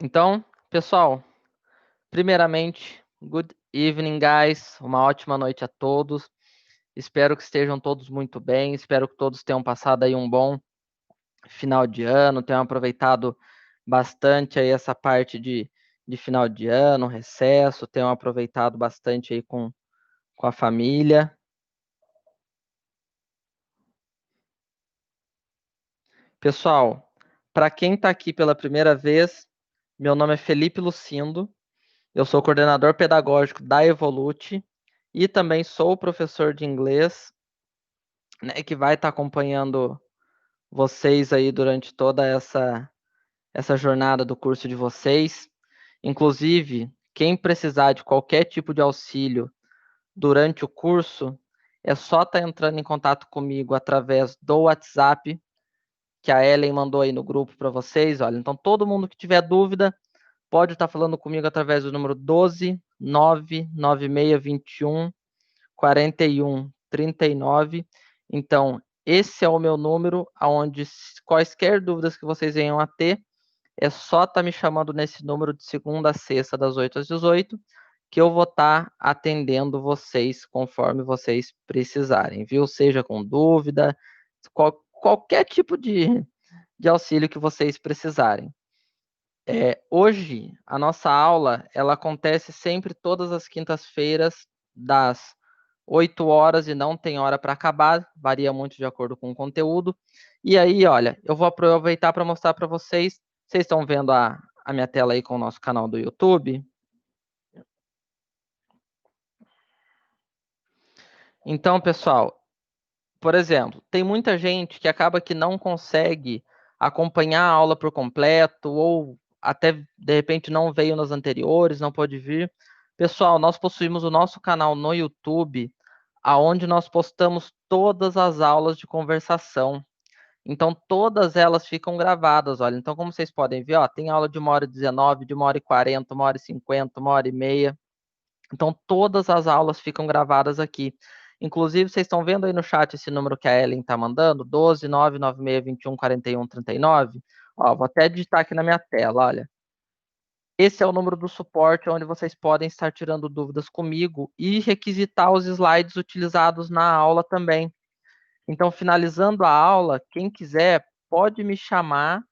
Então, pessoal, primeiramente, good evening, guys. Uma ótima noite a todos. Espero que estejam todos muito bem. Espero que todos tenham passado aí um bom final de ano, tenham aproveitado bastante aí essa parte de final de ano, recesso, tenham aproveitado bastante aí com a família. Pessoal, para quem está aqui pela primeira vez, meu nome é Felipe Lucindo. Eu sou coordenador pedagógico da Evolute e também sou professor de inglês, né, que vai estar acompanhando vocês aí durante toda essa jornada do curso de vocês. Inclusive, quem precisar de qualquer tipo de auxílio durante o curso, é só estar entrando em contato comigo através do WhatsApp que a Ellen mandou aí no grupo para vocês. Olha, então todo mundo que tiver dúvida pode estar falando comigo através do número 12 99621 41 39. Então, esse é o meu número, onde quaisquer dúvidas que vocês venham a ter, é só estar me chamando nesse número de segunda a sexta, das 8 às 18, que eu vou estar atendendo vocês conforme vocês precisarem, viu? Seja com dúvida, qualquer tipo de auxílio que vocês precisarem. Hoje, a nossa aula, ela acontece sempre todas as quintas-feiras, das 8 horas e não tem hora para acabar, varia muito de acordo com o conteúdo. E aí, olha, eu vou aproveitar para mostrar para vocês. Vocês estão vendo a minha tela aí com o nosso canal do YouTube? Então, pessoal, por exemplo, tem muita gente que acaba que não consegue acompanhar a aula por completo, ou até de repente não veio nas anteriores, não pode vir. Pessoal, nós possuímos o nosso canal no YouTube, aonde nós postamos todas as aulas de conversação. Então, todas elas ficam gravadas, olha. Então, como vocês podem ver, ó, tem aula de 1h19, de 1h40, 1h50, 1h30. Então, todas as aulas ficam gravadas aqui. Inclusive, vocês estão vendo aí no chat esse número que a Ellen está mandando? 12 996 21 41 39. Ó, vou até digitar aqui na minha tela, olha. Esse é o número do suporte, onde vocês podem estar tirando dúvidas comigo e requisitar os slides utilizados na aula também. Então, finalizando a aula, quem quiser pode me chamar,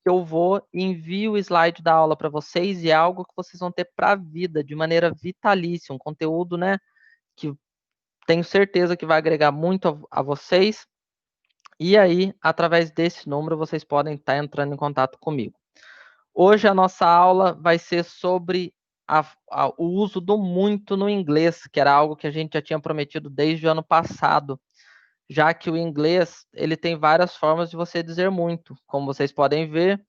que eu vou envio o slide da aula para vocês, e é algo que vocês vão ter para a vida, de maneira vitalícia, um conteúdo, né, que tenho certeza que vai agregar muito a vocês. E aí, através desse número, vocês podem estar entrando em contato comigo. Hoje a nossa aula vai ser sobre o uso do muito no inglês, que era algo que a gente já tinha prometido desde o ano passado, já que o inglês ele tem várias formas de você dizer muito. Como vocês podem ver,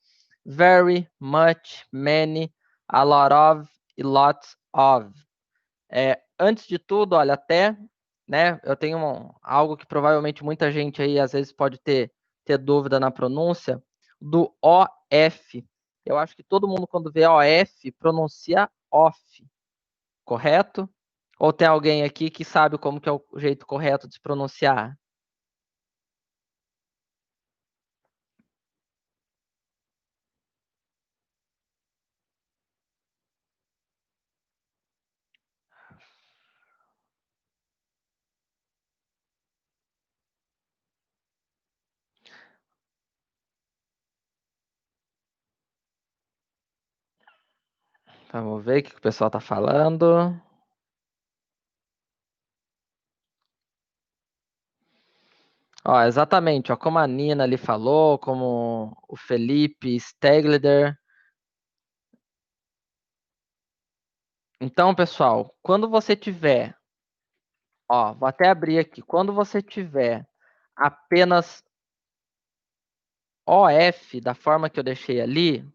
very, much, many, a lot of e lots of. Antes de tudo, olha, até, né, eu tenho algo que provavelmente muita gente aí às vezes pode ter dúvida na pronúncia, do OF. Eu acho que todo mundo quando vê OF pronuncia off, correto? Ou tem alguém aqui que sabe como que é o jeito correto de se pronunciar? Vamos ver o que o pessoal está falando. Ó, exatamente, ó, como a Nina ali falou, como o Felipe Stegler. Então, pessoal, quando você tiver, ó, vou até abrir aqui, quando você tiver apenas OF, da forma que eu deixei ali,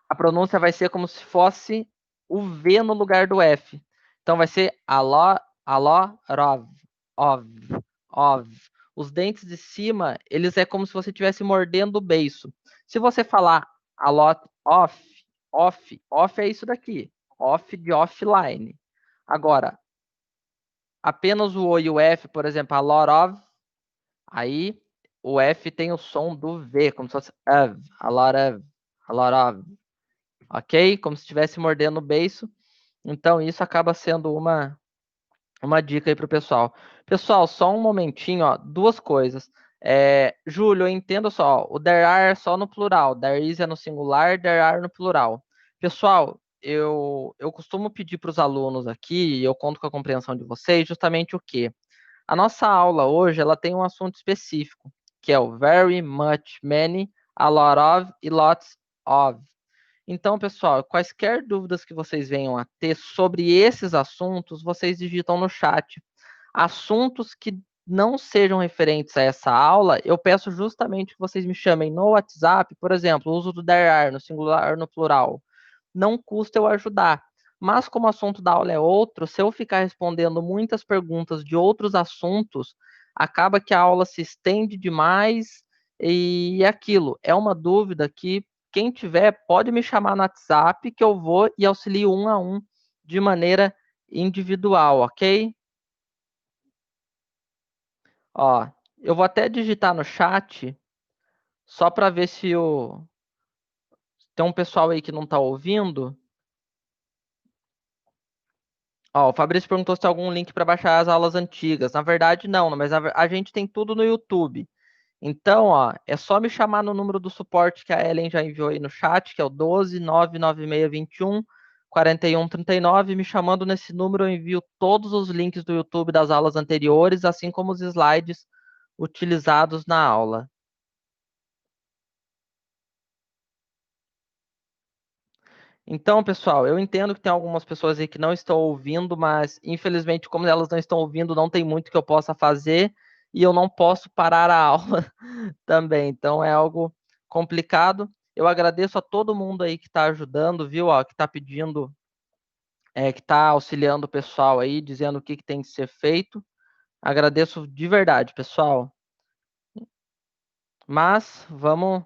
a pronúncia vai ser como se fosse o V no lugar do F. Então vai ser a lot of. Os dentes de cima, eles é como se você estivesse mordendo o beiço. Se você falar a lot off é isso daqui. Off de offline. Agora, apenas o O e o F, por exemplo, a lot of, aí o F tem o som do V, como se fosse of, a lot of. ok? Como se estivesse mordendo o beiço. Então, isso acaba sendo uma dica aí para o pessoal. Pessoal, só um momentinho, ó, duas coisas. Júlio, eu entendo só, o there are é só no plural, there is é no singular, there are no plural. Pessoal, eu costumo pedir para os alunos aqui, e eu conto com a compreensão de vocês, justamente o quê? A nossa aula hoje, ela tem um assunto específico, que é o very, much, many, a lot of e lots of. Então, pessoal, quaisquer dúvidas que vocês venham a ter sobre esses assuntos, vocês digitam no chat. Assuntos que não sejam referentes a essa aula, eu peço justamente que vocês me chamem no WhatsApp, por exemplo, o uso do there are no singular, no plural. Não custa eu ajudar. Mas como o assunto da aula é outro, se eu ficar respondendo muitas perguntas de outros assuntos, acaba que a aula se estende demais e aquilo. É uma dúvida que quem tiver pode me chamar no WhatsApp que eu vou e auxilio um a um de maneira individual, ok? Ó, eu vou até digitar no chat só para ver se tem um pessoal aí que não está ouvindo. Ó, o Fabrício perguntou se tem algum link para baixar as aulas antigas. Na verdade, não, mas a gente tem tudo no YouTube. Então, ó, é só me chamar no número do suporte que a Ellen já enviou aí no chat, que é o 12 99621 4139. Me chamando nesse número, eu envio todos os links do YouTube das aulas anteriores, assim como os slides utilizados na aula. Então, pessoal, eu entendo que tem algumas pessoas aí que não estão ouvindo, mas infelizmente, como elas não estão ouvindo, não tem muito que eu possa fazer e eu não posso parar a aula também. Então, é algo complicado. Eu agradeço a todo mundo aí que está ajudando, viu? Ó, que está pedindo, que está auxiliando o pessoal aí, dizendo o que tem que ser feito. Agradeço de verdade, pessoal. Mas vamos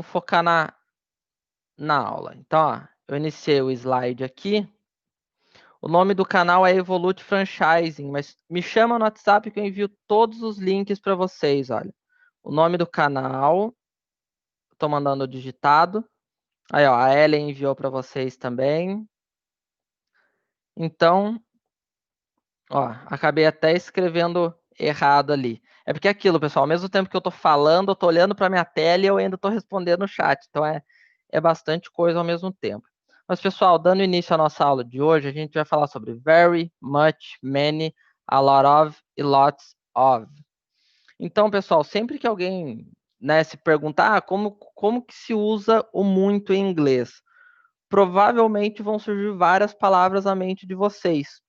focar na aula. Então, ó, eu iniciei o slide aqui. O nome do canal é Evolute Franchising, mas me chama no WhatsApp que eu envio todos os links para vocês, olha. O nome do canal, estou mandando digitado. Aí, ó, a Ellen enviou para vocês também. Então, ó, acabei até escrevendo errado ali. É porque é aquilo, pessoal, ao mesmo tempo que eu estou falando, eu estou olhando para minha tela e eu ainda estou respondendo no chat. Então, é bastante coisa ao mesmo tempo. Mas, pessoal, dando início à nossa aula de hoje, a gente vai falar sobre very, much, many, a lot of e lots of. Então, pessoal, sempre que alguém, né, se perguntar como que se usa o muito em inglês, provavelmente vão surgir várias palavras à mente de vocês.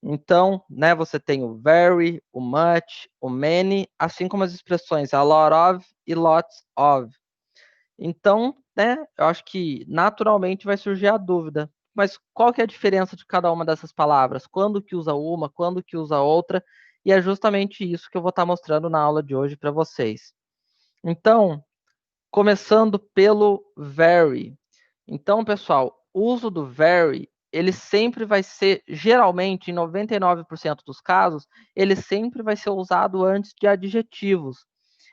Então, né, você tem o very, o much, o many, assim como as expressões a lot of e lots of. Então, né, eu acho que naturalmente vai surgir a dúvida. Mas qual que é a diferença de cada uma dessas palavras? Quando que usa uma, quando que usa outra? E é justamente isso que eu vou estar mostrando na aula de hoje para vocês. Então, começando pelo very. Então, pessoal, o uso do very, ele sempre vai ser, geralmente, em 99% dos casos, ele sempre vai ser usado antes de adjetivos.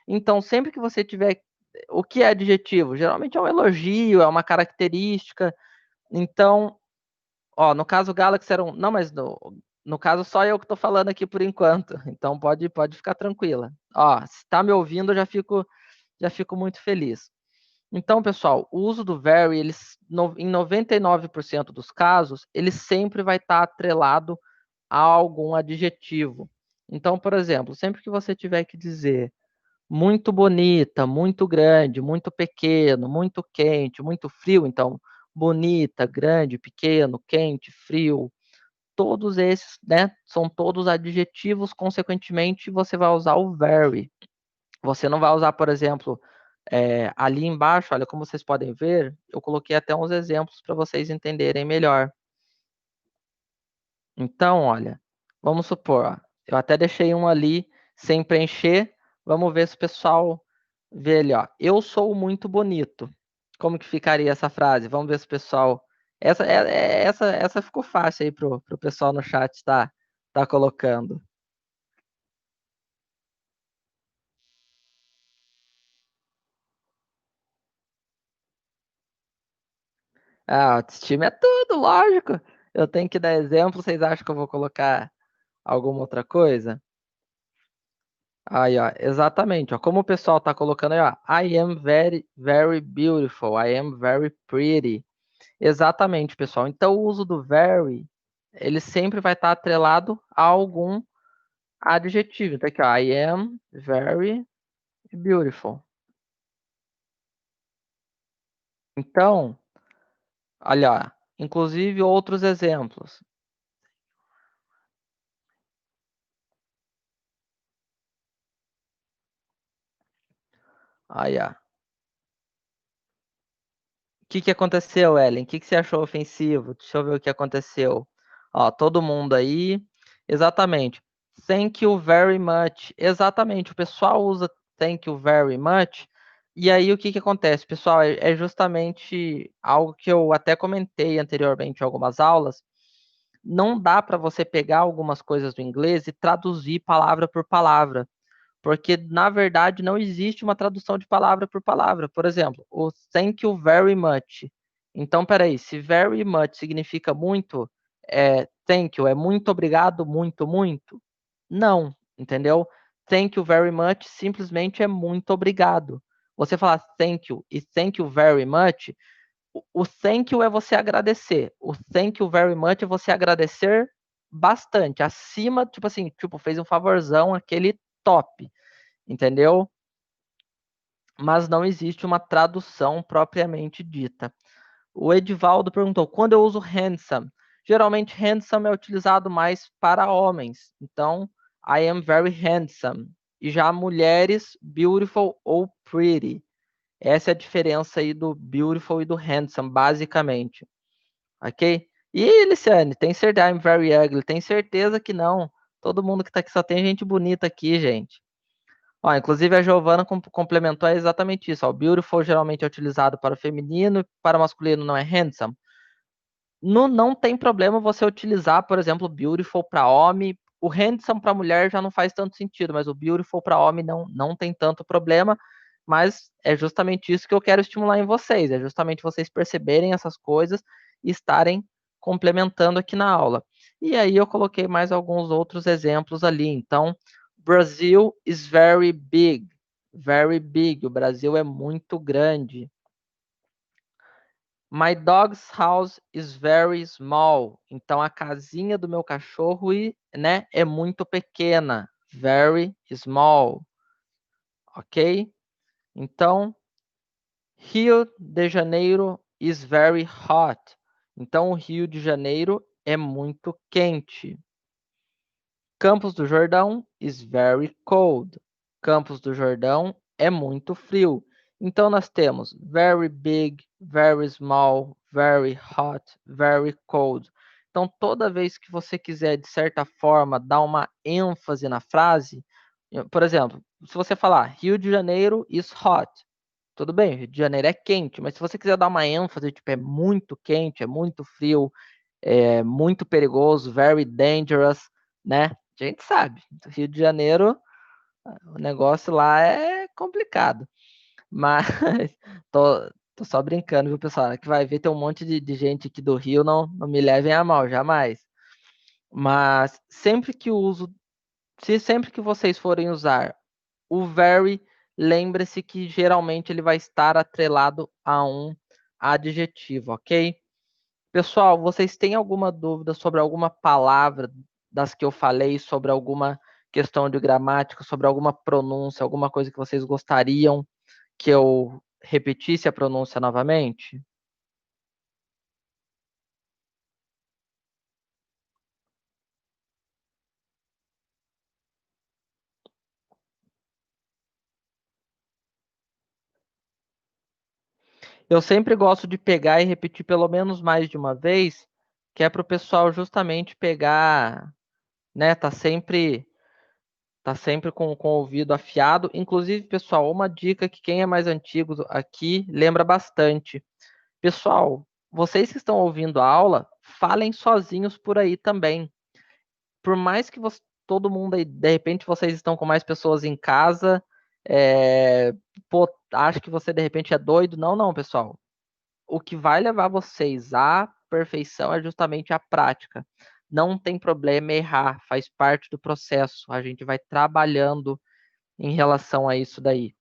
Então, sempre que você tiver. O que é adjetivo? Geralmente é um elogio, é uma característica. Então, ó, no caso Galaxy era um. Não, mas no caso só eu que estou falando aqui por enquanto. Então pode ficar tranquila. Ó, se está me ouvindo, eu já fico muito feliz. Então, pessoal, o uso do very, em 99% dos casos, ele sempre vai estar atrelado a algum adjetivo. Então, por exemplo, sempre que você tiver que dizer muito bonita, muito grande, muito pequeno, muito quente, muito frio. Então, bonita, grande, pequeno, quente, frio, todos esses, né, são todos adjetivos, consequentemente, você vai usar o very. Você não vai usar, por exemplo, ali embaixo, olha, como vocês podem ver, eu coloquei até uns exemplos para vocês entenderem melhor. Então, olha, vamos supor, ó, eu até deixei um ali sem preencher. Vamos ver se o pessoal vê ali, ó. Eu sou muito bonito. Como que ficaria essa frase? Vamos ver se o pessoal. Essa ficou fácil aí pro pessoal no chat tá colocando. Ah, autoestima é tudo, lógico. Eu tenho que dar exemplo, vocês acham que eu vou colocar alguma outra coisa? Aí, ó, exatamente, ó, como o pessoal tá colocando aí, ó, I am very, very beautiful, I am very pretty. Exatamente, pessoal. Então, o uso do very, ele sempre vai estar atrelado a algum adjetivo. Então, aqui, ó, I am very beautiful. Então, olha, ó, inclusive outros exemplos. Aí, ó. O que que aconteceu, Ellen? O que que você achou ofensivo? Deixa eu ver o que aconteceu. Ó, todo mundo aí. Exatamente. Thank you very much. Exatamente. O pessoal usa thank you very much. E aí o que que acontece, pessoal? É justamente algo que eu até comentei anteriormente em algumas aulas. Não dá para você pegar algumas coisas do inglês e traduzir palavra por palavra. Porque, na verdade, não existe uma tradução de palavra por palavra. Por exemplo, o thank you very much. Então, peraí, se very much significa muito, thank you é muito obrigado, muito, muito? Não, entendeu? Thank you very much simplesmente é muito obrigado. Você falar thank you e thank you very much, o thank you é você agradecer. O thank you very much é você agradecer bastante, acima, tipo assim, tipo, fez um favorzão, aquele top, entendeu? Mas não existe uma tradução propriamente dita. O Edivaldo perguntou: quando eu uso handsome? Geralmente, handsome é utilizado mais para homens. Então, I am very handsome. E já mulheres, beautiful ou pretty. Essa é a diferença aí do beautiful e do handsome, basicamente. Ok? E, Liciane, tem certeza? I'm very ugly. Tem certeza que não. Todo mundo que tá aqui só tem gente bonita aqui, gente. Ó, inclusive a Giovana complementou exatamente isso. Ó, o beautiful geralmente é utilizado para o feminino e para o masculino não é handsome. Não tem problema você utilizar, por exemplo, beautiful para homem. O handsome para mulher já não faz tanto sentido, mas o beautiful para homem não tem tanto problema. Mas é justamente isso que eu quero estimular em vocês. É justamente vocês perceberem essas coisas e estarem complementando aqui na aula. E aí eu coloquei mais alguns outros exemplos ali. Então, Brazil is very big. Very big. O Brasil é muito grande. My dog's house is very small. Então a casinha do meu cachorro, né, é muito pequena. Very small. Ok? Então, Rio de Janeiro is very hot. Então, o Rio de Janeiro é muito quente. Campos do Jordão is very cold. Campos do Jordão é muito frio. Então nós temos very big, very small, very hot, very cold. Então toda vez que você quiser de certa forma dar uma ênfase na frase, por exemplo, se você falar Rio de Janeiro is hot, tudo bem, Rio de Janeiro é quente, mas se você quiser dar uma ênfase, tipo, é muito quente, é muito frio, é muito perigoso, very dangerous, né? A gente sabe, Rio de Janeiro, o negócio lá é complicado. Mas tô só brincando, viu, pessoal? Que vai ver, tem um monte de gente aqui do Rio, não me levem a mal, jamais. Mas sempre que uso, se sempre que vocês forem usar o very, lembre-se que geralmente ele vai estar atrelado a um adjetivo, ok? Pessoal, vocês têm alguma dúvida sobre alguma palavra das que eu falei, sobre alguma questão de gramática, sobre alguma pronúncia, alguma coisa que vocês gostariam que eu repetisse a pronúncia novamente? Eu sempre gosto de pegar e repetir pelo menos mais de uma vez, que é para o pessoal justamente pegar, né? Tá sempre com o ouvido afiado. Inclusive, pessoal, uma dica que quem é mais antigo aqui lembra bastante. Pessoal, vocês que estão ouvindo a aula, falem sozinhos por aí também. Por mais que todo mundo aí, de repente, vocês estão com mais pessoas em casa, pô, acho que você de repente é doido. Não, não, pessoal. o que vai levar vocês à perfeição é justamente a prática. Não tem problema errar, faz parte do processo. A gente vai trabalhando em relação a isso daí.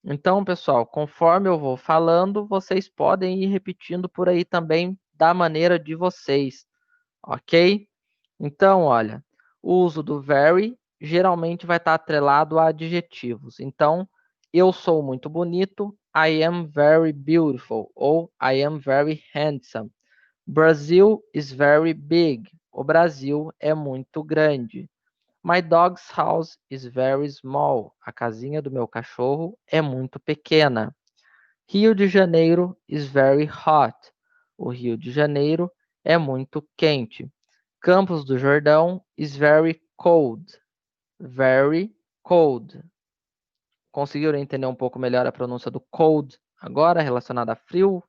Então, pessoal, conforme eu vou falando, vocês podem ir repetindo por aí também da maneira de vocês, ok? Então, olha, o uso do very geralmente vai estar atrelado a adjetivos. Então, eu sou muito bonito, I am very beautiful, ou I am very handsome. Brazil is very big. O Brasil é muito grande. My dog's house is very small. A casinha do meu cachorro é muito pequena. Rio de Janeiro is very hot. O Rio de Janeiro é muito quente. Campos do Jordão is very cold. Very cold. Conseguiram entender um pouco melhor a pronúncia do cold agora, relacionada a frio?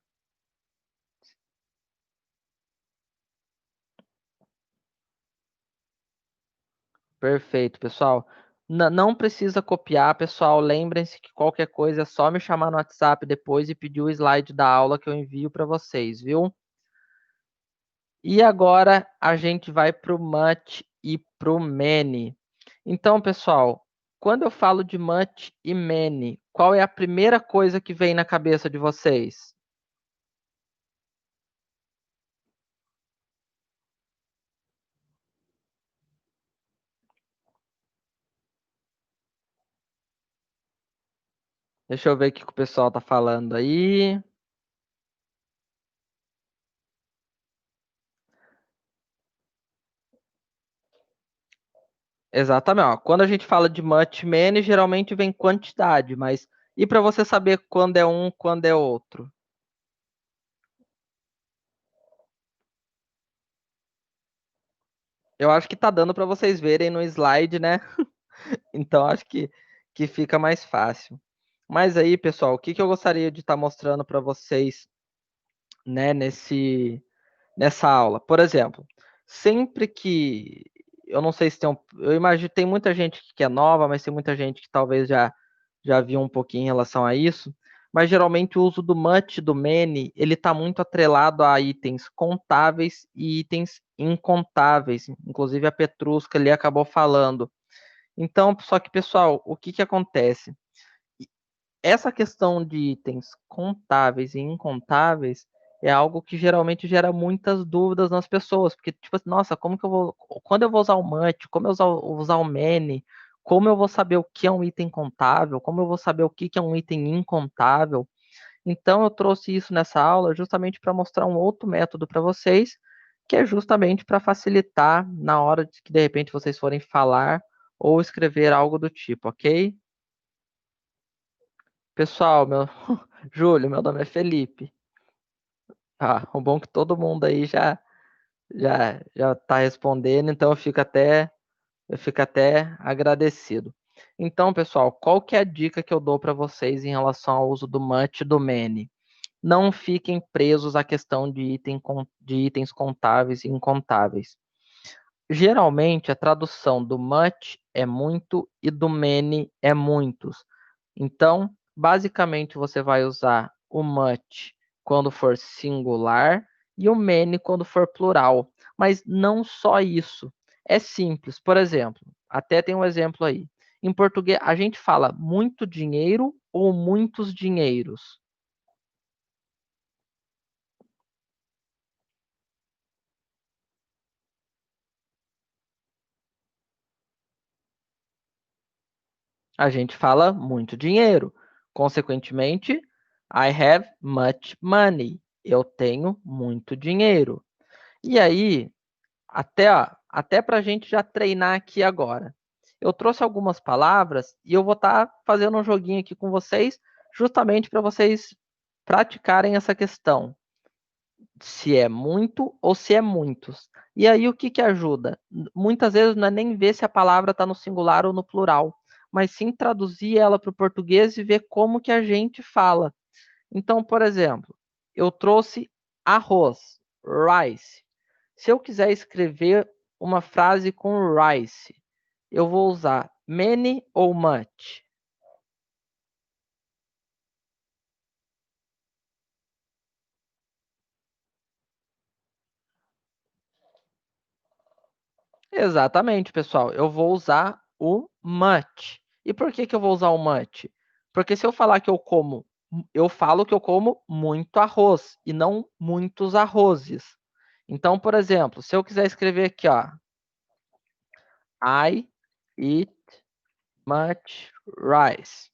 Perfeito, pessoal. Não precisa copiar, pessoal. Lembrem-se que qualquer coisa é só me chamar no WhatsApp depois e pedir o slide da aula que eu envio para vocês, viu? E agora a gente vai para o much e para o many. Então, pessoal, quando eu falo de much e many, qual é a primeira coisa que vem na cabeça de vocês? Deixa eu ver o que o pessoal está falando aí. Exatamente. Ó. Quando a gente fala de much, many, geralmente vem quantidade, mas e para você saber quando é um, quando é outro? Eu acho que tá dando para vocês verem no slide, né? Então acho que fica mais fácil. Mas aí, pessoal, o que que eu gostaria de estar mostrando para vocês, né, nessa aula? Por exemplo, sempre que eu não sei se tem eu imagino tem muita gente que é nova, mas tem muita gente que talvez já viu um pouquinho em relação a isso. Mas geralmente o uso do much, do many, ele está muito atrelado a itens contáveis e itens incontáveis. Inclusive a Petrusca ali acabou falando. Então, só que, pessoal, o que que acontece? Essa questão de itens contáveis e incontáveis é algo que geralmente gera muitas dúvidas nas pessoas, porque, tipo assim, nossa, como que eu vou, quando eu vou usar o much, como eu usar o many, como eu vou saber o que é um item contável, como eu vou saber o que que é um item incontável? Então, eu trouxe isso nessa aula justamente para mostrar um outro método para vocês, que é justamente para facilitar na hora de que de repente vocês forem falar ou escrever algo do tipo, ok? Pessoal, Júlio, meu nome é Felipe. Ah, o bom é que todo mundo aí já está respondendo, então eu fico até agradecido. Então, pessoal, qual que é a dica que eu dou para vocês em relação ao uso do much e do many? Não fiquem presos à questão de itens contáveis e incontáveis. Geralmente, a tradução do much é muito e do many é muitos. Então, basicamente, você vai usar o much quando for singular e o many quando for plural. Mas não só isso. É simples. Por exemplo, até tem um exemplo aí. Em português, a gente fala muito dinheiro ou muitos dinheiros. A gente fala muito dinheiro. Consequentemente, I have much money. Eu tenho muito dinheiro. E aí, até para a gente já treinar aqui agora. Eu trouxe algumas palavras e eu vou estar fazendo um joguinho aqui com vocês, justamente para vocês praticarem essa questão, se é muito ou se é muitos. E aí o que que ajuda? Muitas vezes não é nem ver se a palavra está no singular ou no plural, mas sim traduzir ela para o português e ver como que a gente fala. Então, por exemplo, eu trouxe arroz, rice. Se eu quiser escrever uma frase com rice, eu vou usar many ou much. Exatamente, pessoal. Eu vou usar o much. E por que que eu vou usar o much? Porque se eu falar que eu falo que eu como muito arroz e não muitos arrozes. Então, por exemplo, se eu quiser escrever aqui, ó, I eat much rice.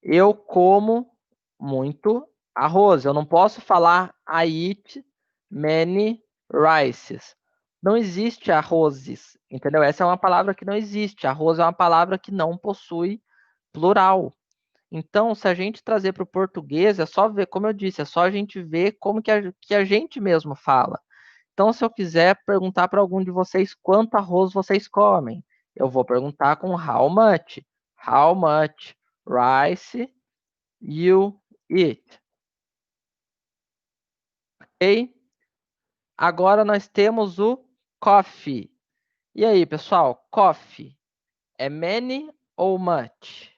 Eu como muito arroz. Eu não posso falar I eat many rices. Não existe arrozes, entendeu? Essa é uma palavra que não existe. Arroz é uma palavra que não possui plural. Então, se a gente trazer para o português, é só ver, como eu disse, é só a gente ver como que a gente mesmo fala. Então, se eu quiser perguntar para algum de vocês quanto arroz vocês comem, eu vou perguntar com how much. How much rice you eat? Ok? Agora nós temos o coffee. E aí, pessoal, coffee é many ou much?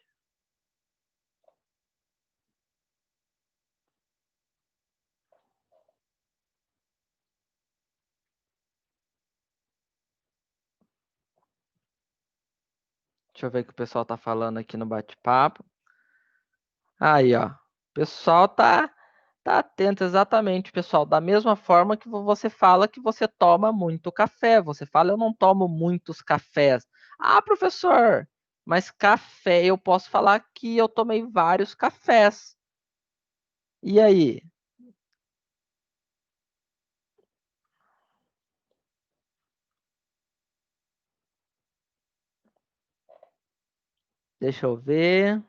Deixa eu ver o que o pessoal está falando aqui no bate-papo. Aí, ó. O pessoal tá atento exatamente, pessoal. Da mesma forma que você fala que você toma muito café. Você fala, eu não tomo muitos cafés. Ah, professor, mas café, eu posso falar que eu tomei vários cafés. E aí? Deixa eu ver.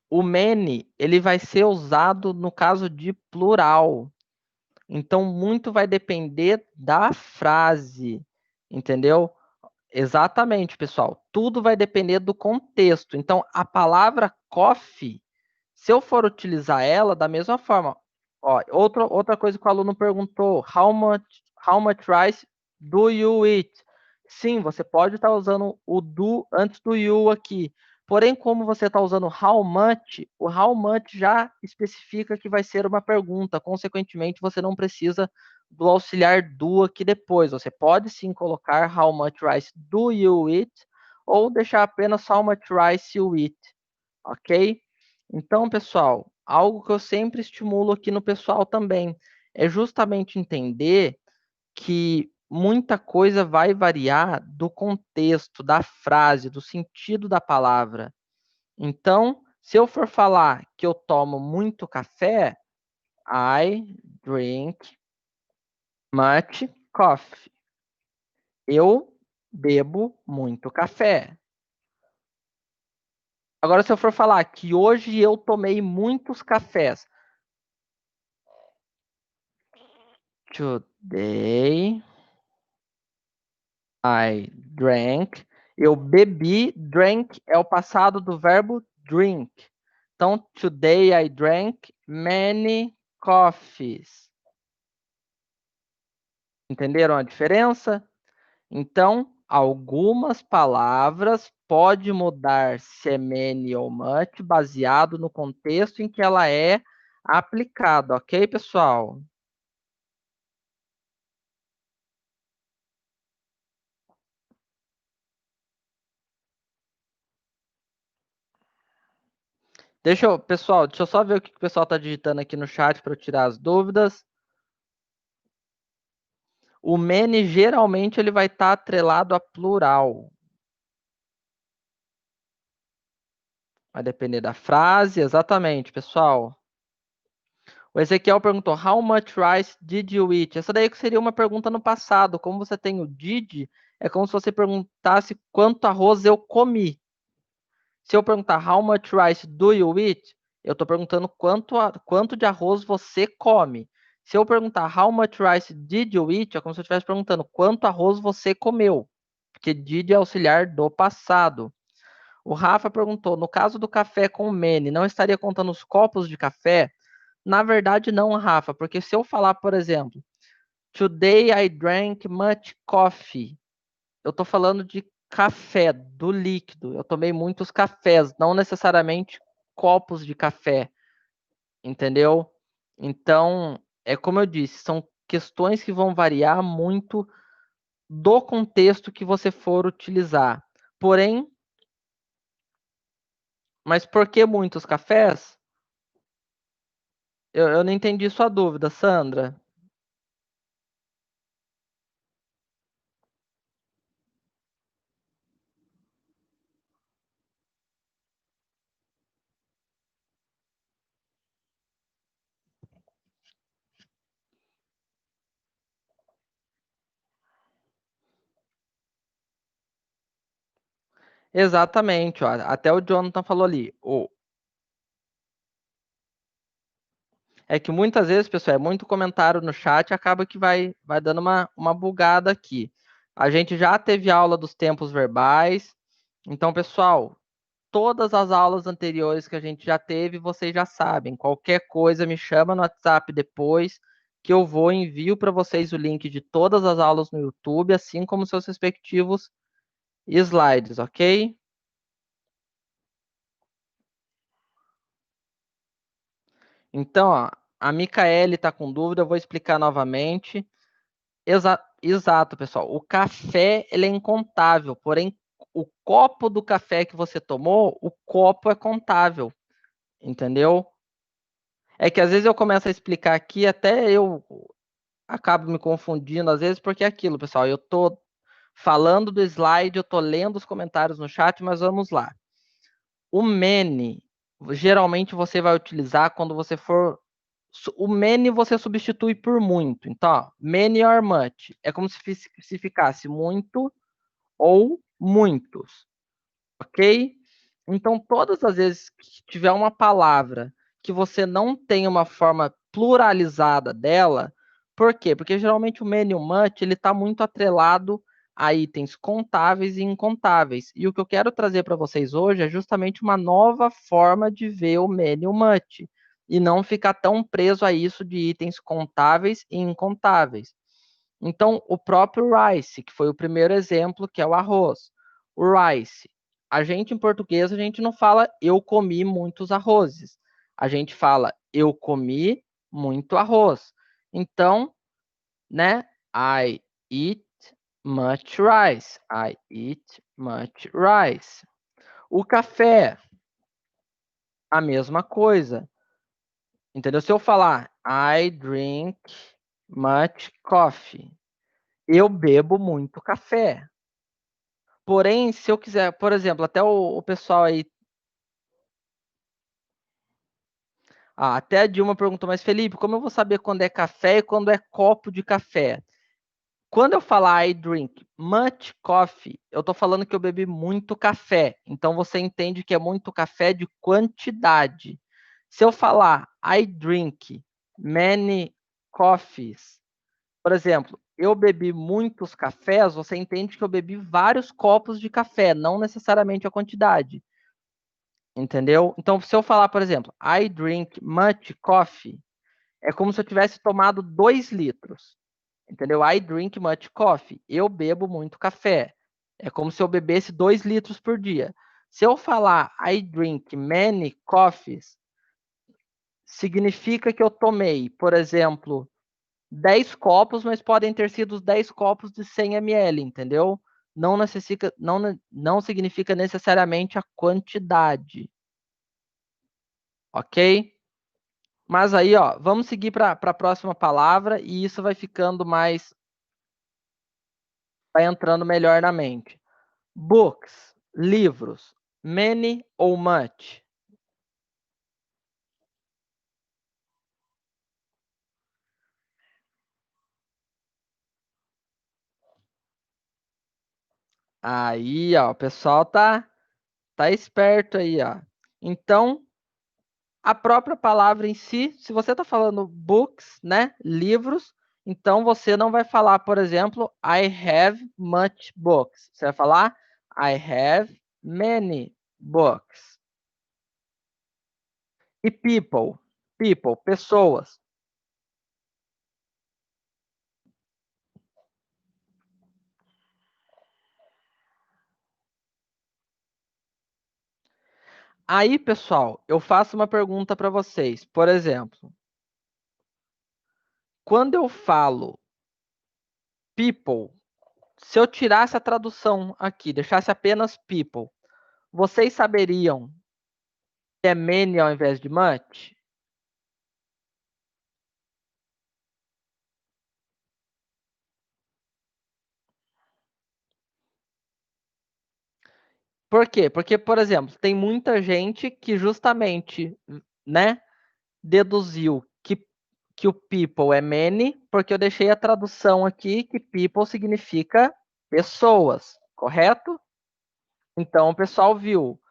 O many, ele vai ser usado no caso de plural. Então, muito vai depender da frase, entendeu? Exatamente, pessoal. Tudo vai depender do contexto. Então, a palavra coffee, se eu for utilizar ela da mesma forma, ó, outra coisa que o aluno perguntou, how much rice do you eat? Sim, você pode estar usando o do antes do you aqui. Porém, como você está usando how much, o how much já especifica que vai ser uma pergunta. Consequentemente, você não precisa do auxiliar do aqui depois. Você pode sim colocar how much rice do you eat ou deixar apenas how much rice you eat, ok? Então, pessoal, algo que eu sempre estimulo aqui no pessoal também é justamente entender que muita coisa vai variar do contexto, da frase, do sentido da palavra. Então, se eu for falar que eu tomo muito café, I drink much coffee. Eu bebo muito café. Agora, se eu for falar que hoje eu tomei muitos cafés. Today I drank. Eu bebi, drank é o passado do verbo drink. Então, today I drank many coffees. Entenderam a diferença? Então, algumas palavras pode mudar se é many ou much, baseado no contexto em que ela é aplicada, ok, pessoal? Pessoal, deixa eu só ver o que o pessoal está digitando aqui no chat para eu tirar as dúvidas. O many geralmente ele vai estar atrelado a plural. Vai depender da frase, exatamente, pessoal. O Ezequiel perguntou: How much rice did you eat? Essa daí seria uma pergunta no passado. Como você tem o did, é como se você perguntasse quanto arroz eu comi. Se eu perguntar How much rice do you eat? Eu estou perguntando quanto de arroz você come. Se eu perguntar How much rice did you eat? É como se eu estivesse perguntando quanto arroz você comeu. Porque did é auxiliar do passado. O Rafa perguntou: no caso do café com many, não estaria contando os copos de café? Na verdade, não, Rafa, porque se eu falar, por exemplo, Today I drank much coffee, eu estou falando de café, do líquido. Eu tomei muitos cafés, não necessariamente copos de café, entendeu? Então, é como eu disse, são questões que vão variar muito do contexto que você for utilizar. Porém, mas por que muitos cafés? Eu não entendi sua dúvida, Sandra. Exatamente, ó. Até o Jonathan falou ali. É que muitas vezes, pessoal, é muito comentário no chat, acaba que vai dando uma bugada aqui. A gente já teve aula dos tempos verbais. Então, pessoal, todas as aulas anteriores que a gente já teve, vocês já sabem. Qualquer coisa, me chama no WhatsApp depois, que eu vou envio para vocês o link de todas as aulas no YouTube, assim como seus respectivos slides, ok? Então, ó, a Micaele está com dúvida, eu vou explicar novamente. Exato, pessoal. O café, ele é incontável, porém, o copo do café que você tomou, o copo é contável, entendeu? É que às vezes eu começo a explicar aqui, até eu acabo me confundindo, às vezes, porque é aquilo, pessoal. Eu tô falando do slide, eu tô lendo os comentários no chat, mas vamos lá. O many, geralmente você vai utilizar quando você for. O many você substitui por muito. Então, ó, many or much. É como se ficasse muito ou muitos, ok? Então, todas as vezes que tiver uma palavra que você não tem uma forma pluralizada dela, por quê? Porque geralmente o many e o much, ele está muito atrelado a itens contáveis e incontáveis. E o que eu quero trazer para vocês hoje é justamente uma nova forma de ver o many e o much, e não ficar tão preso a isso de itens contáveis e incontáveis. Então, o próprio rice, que foi o primeiro exemplo, que é o arroz. O rice, a gente em português, a gente não fala eu comi muitos arrozes. A gente fala eu comi muito arroz. Então, né? I eat much rice. I eat much rice. O café, a mesma coisa. Entendeu? Se eu falar I drink much coffee, eu bebo muito café. Porém, se eu quiser, por exemplo, até o pessoal aí. Até a Dilma perguntou, mas Felipe, como eu vou saber quando é café e quando é copo de café? Quando eu falar I drink much coffee, eu estou falando que eu bebi muito café. Então você entende que é muito café de quantidade. Se eu falar I drink many coffees, por exemplo, eu bebi muitos cafés, você entende que eu bebi vários copos de café, não necessariamente a quantidade. Entendeu? Então, se eu falar, por exemplo, I drink much coffee, é como se eu tivesse tomado 2 litros. Entendeu? I drink much coffee. Eu bebo muito café. É como se eu bebesse 2 litros por dia. Se eu falar I drink many coffees, significa que eu tomei, por exemplo, 10 copos, mas podem ter sido os 10 copos de 100 ml, entendeu? Não significa necessariamente a quantidade, ok? Mas aí, ó, vamos seguir para a próxima palavra e isso vai ficando mais, vai entrando melhor na mente. Books, livros, many ou much? Aí, ó, o pessoal tá esperto aí, ó. Então, a própria palavra em si, se você está falando books, né, livros, então você não vai falar, por exemplo, I have much books. Você vai falar I have many books. E people, pessoas. Aí, pessoal, eu faço uma pergunta para vocês. Por exemplo, Quando eu falo people, se eu tirasse a tradução aqui, deixasse apenas people, vocês saberiam que é many ao invés de much? Por quê? Porque, por exemplo, tem muita gente que justamente, né, deduziu que o people é many, porque eu deixei a tradução aqui que people significa pessoas, correto? Então o pessoal viu,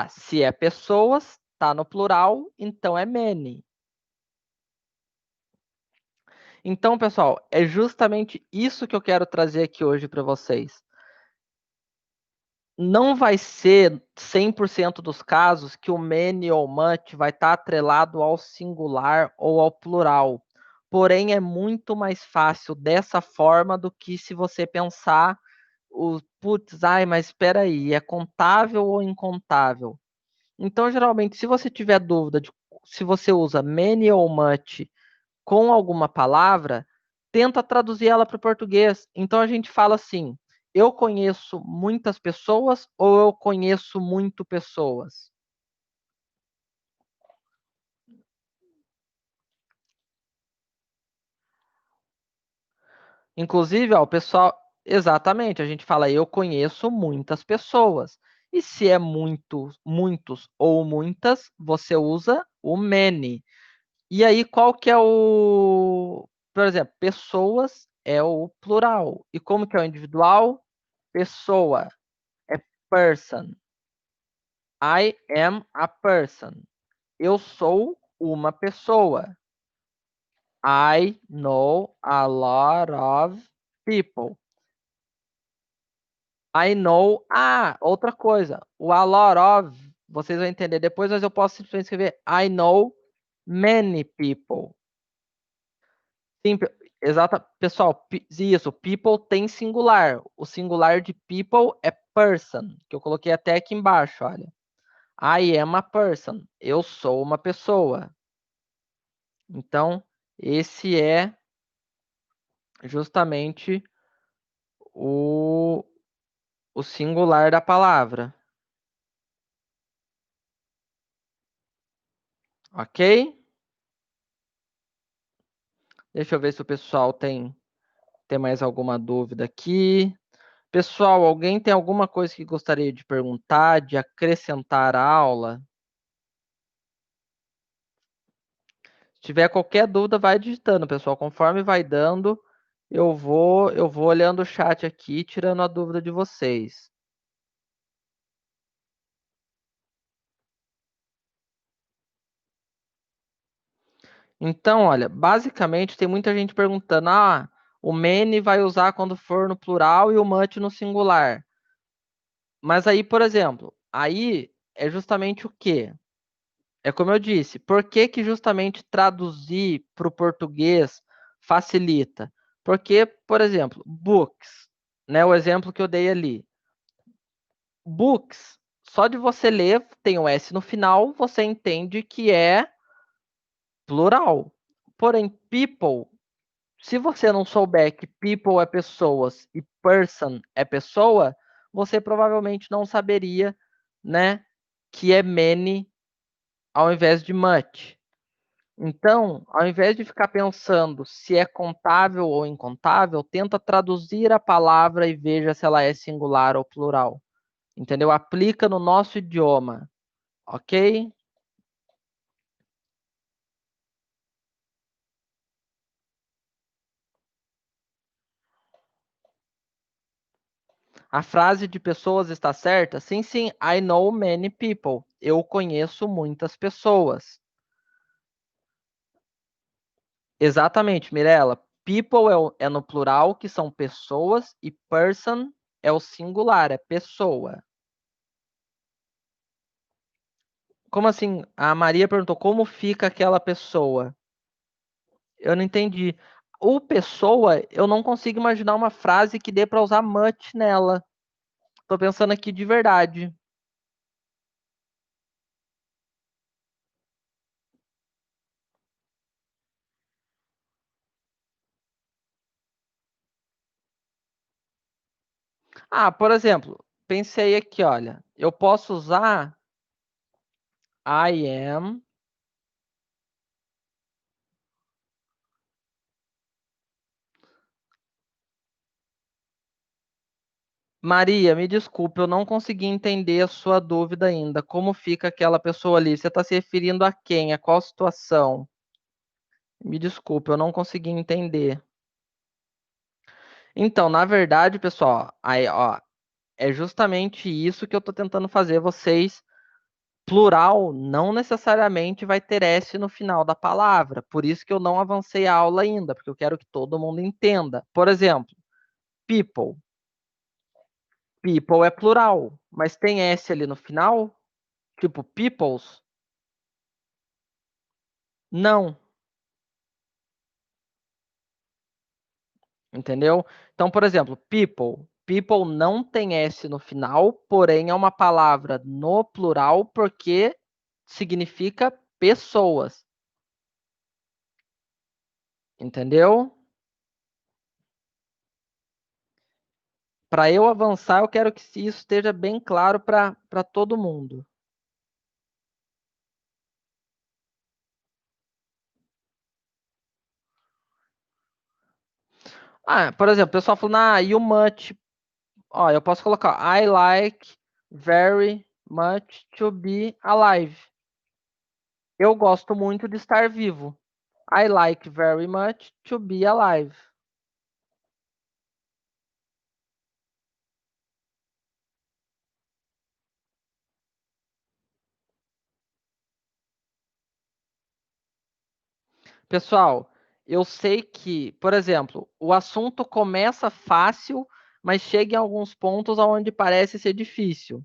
se é pessoas, tá no plural, então é many. Então, pessoal, é justamente isso que eu quero trazer aqui hoje para vocês. Não vai ser 100% dos casos que o many ou much vai estar atrelado ao singular ou ao plural. Porém, é muito mais fácil dessa forma do que se você pensar, putz, mas espera aí, é contável ou incontável? Então, geralmente, se você tiver dúvida de se você usa many ou much com alguma palavra, tenta traduzir ela para o português. Então a gente fala assim: eu conheço muitas pessoas ou eu conheço muito pessoas. Inclusive, ó, o pessoal, exatamente, a gente fala eu conheço muitas pessoas. E se é muitos, muitos ou muitas, você usa o many. E aí, qual que é o. Por exemplo, pessoas é o plural. E como que é o individual? Pessoa é person. I am a person. Eu sou uma pessoa. I know a lot of people. I know. Outra coisa. O a lot of, vocês vão entender depois, mas eu posso simplesmente escrever I know many people. Sim, exata, pessoal, isso, people tem singular. O singular de people é person, que eu coloquei até aqui embaixo, olha. I am a person. Eu sou uma pessoa. Então, esse é justamente o, o singular da palavra. Ok? Deixa eu ver se o pessoal tem mais alguma dúvida aqui. Pessoal, alguém tem alguma coisa que gostaria de perguntar, de acrescentar à aula? Se tiver qualquer dúvida, vai digitando, pessoal. Conforme vai dando, eu vou olhando o chat aqui, tirando a dúvida de vocês. Então, olha, basicamente tem muita gente perguntando: o many vai usar quando for no plural e o much no singular. Mas aí, por exemplo, aí é justamente o quê? É como eu disse, por que que justamente traduzir para o português facilita? Porque, por exemplo, books, né, o exemplo que eu dei ali. Books, só de você ler, tem o S no final, você entende que é plural. Porém, people, se você não souber que people é pessoas e person é pessoa, você provavelmente não saberia, né, que é many ao invés de much. Então, ao invés de ficar pensando se é contável ou incontável, tenta traduzir a palavra e veja se ela é singular ou plural. Entendeu? Aplica no nosso idioma, ok? A frase de pessoas está certa? Sim, sim. I know many people. Eu conheço muitas pessoas. Exatamente, Mirella. People é no plural, que são pessoas, e person é o singular, é pessoa. Como assim? A Maria perguntou como fica aquela pessoa. Eu não entendi. O pessoa, eu não consigo imaginar uma frase que dê para usar much nela. Tô pensando aqui de verdade. Ah, por exemplo, pensei aqui, olha, eu posso usar I am Maria, me desculpe, eu não consegui entender a sua dúvida ainda. Como fica aquela pessoa ali? Você está se referindo a quem? A qual situação? Me desculpe, eu não consegui entender. Então, na verdade, pessoal, aí, ó, é justamente isso que eu estou tentando fazer vocês. Plural não necessariamente vai ter S no final da palavra. Por isso que eu não avancei a aula ainda, porque eu quero que todo mundo entenda. Por exemplo, people. People é plural, mas tem S ali no final? Tipo, peoples? Não, entendeu? Então, por exemplo, people. People não tem S no final, porém é uma palavra no plural porque significa pessoas, entendeu? Para eu avançar, eu quero que isso esteja bem claro para todo mundo. Ah, por exemplo, o pessoal falando, ah, you much. Ó, eu posso colocar I like very much to be alive. Eu gosto muito de estar vivo. I like very much to be alive. Pessoal, eu sei que, por exemplo, o assunto começa fácil, mas chega em alguns pontos onde parece ser difícil.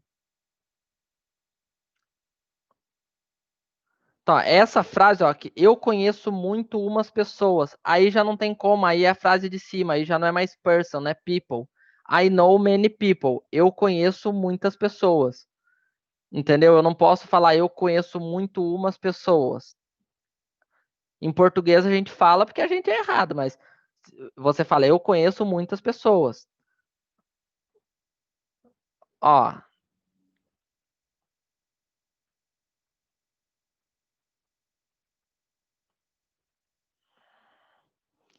Tá, essa frase, ó, que eu conheço muito umas pessoas, aí já não tem como, aí é a frase de cima, aí já não é mais person, né? People. I know many people. Eu conheço muitas pessoas. Entendeu? Eu não posso falar eu conheço muito umas pessoas. Em português a gente fala porque a gente é errado, mas você fala eu conheço muitas pessoas. Ó,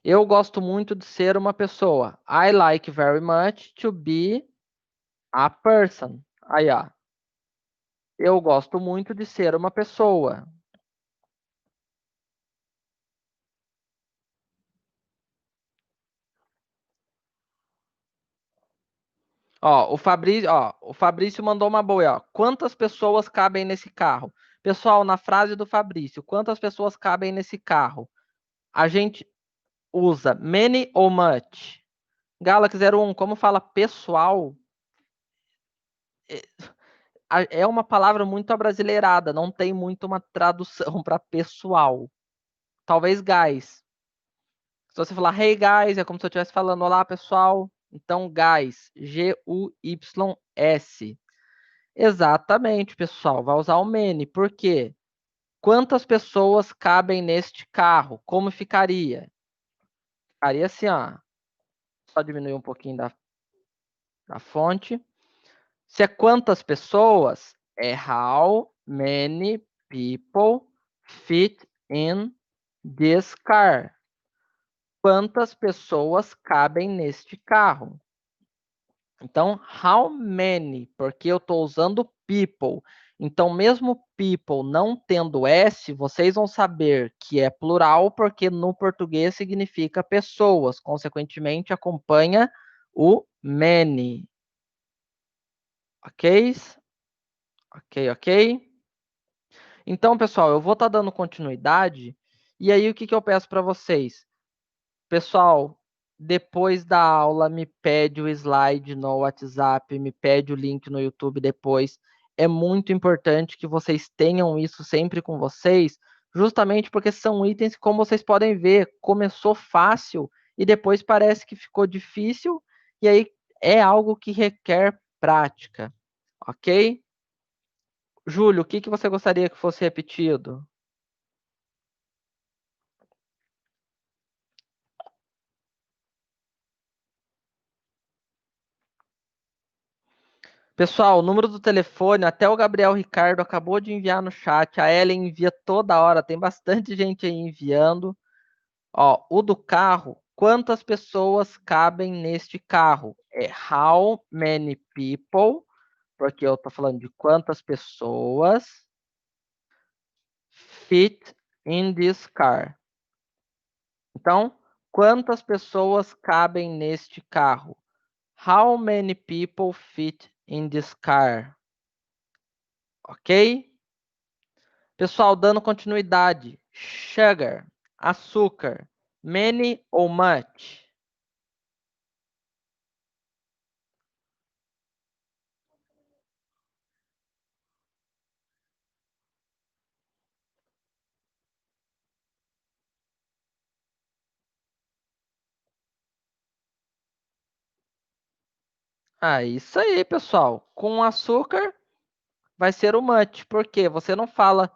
eu gosto muito de ser uma pessoa. I like very much to be a person. Aí, ó. Eu gosto muito de ser uma pessoa. Ó, o Fabrício mandou uma boa, aí, ó. Quantas pessoas cabem nesse carro? Pessoal, na frase do Fabrício, quantas pessoas cabem nesse carro? A gente usa many ou much? Galaxy 01, como fala pessoal, é uma palavra muito abrasileirada, não tem muito uma tradução para pessoal. Talvez guys. Se você falar hey guys, é como se eu estivesse falando olá pessoal. Então, guys, Guys. Exatamente, pessoal. Vai usar o many. Por quê? Quantas pessoas cabem neste carro? Como ficaria? Ficaria assim, ó. Só diminuir um pouquinho da fonte. Se é quantas pessoas, é how many people fit in this car? Quantas pessoas cabem neste carro? Então, how many? Porque eu estou usando people. Então, mesmo people não tendo S, vocês vão saber que é plural, porque no português significa pessoas. Consequentemente, acompanha o many. Ok? Ok. Então, pessoal, eu vou estar dando continuidade. E aí, o que, que eu peço para vocês? Pessoal, depois da aula, me pede o slide no WhatsApp, me pede o link no YouTube depois. É muito importante que vocês tenham isso sempre com vocês, justamente porque são itens que, como vocês podem ver, começou fácil e depois parece que ficou difícil, e aí é algo que requer prática, ok? Júlio, o que que você gostaria que fosse repetido? Pessoal, o número do telefone, até o Gabriel Ricardo acabou de enviar no chat. A Ellen envia toda hora, tem bastante gente aí enviando. Ó, o do carro, quantas pessoas cabem neste carro? É how many people, porque eu tô falando de quantas pessoas fit in this car. Então, quantas pessoas cabem neste carro? How many people fit in this car? Ok? Pessoal, dando continuidade. Sugar, açúcar. Many ou much? Ah, isso aí, pessoal. Com açúcar vai ser o much. Por quê? Você não fala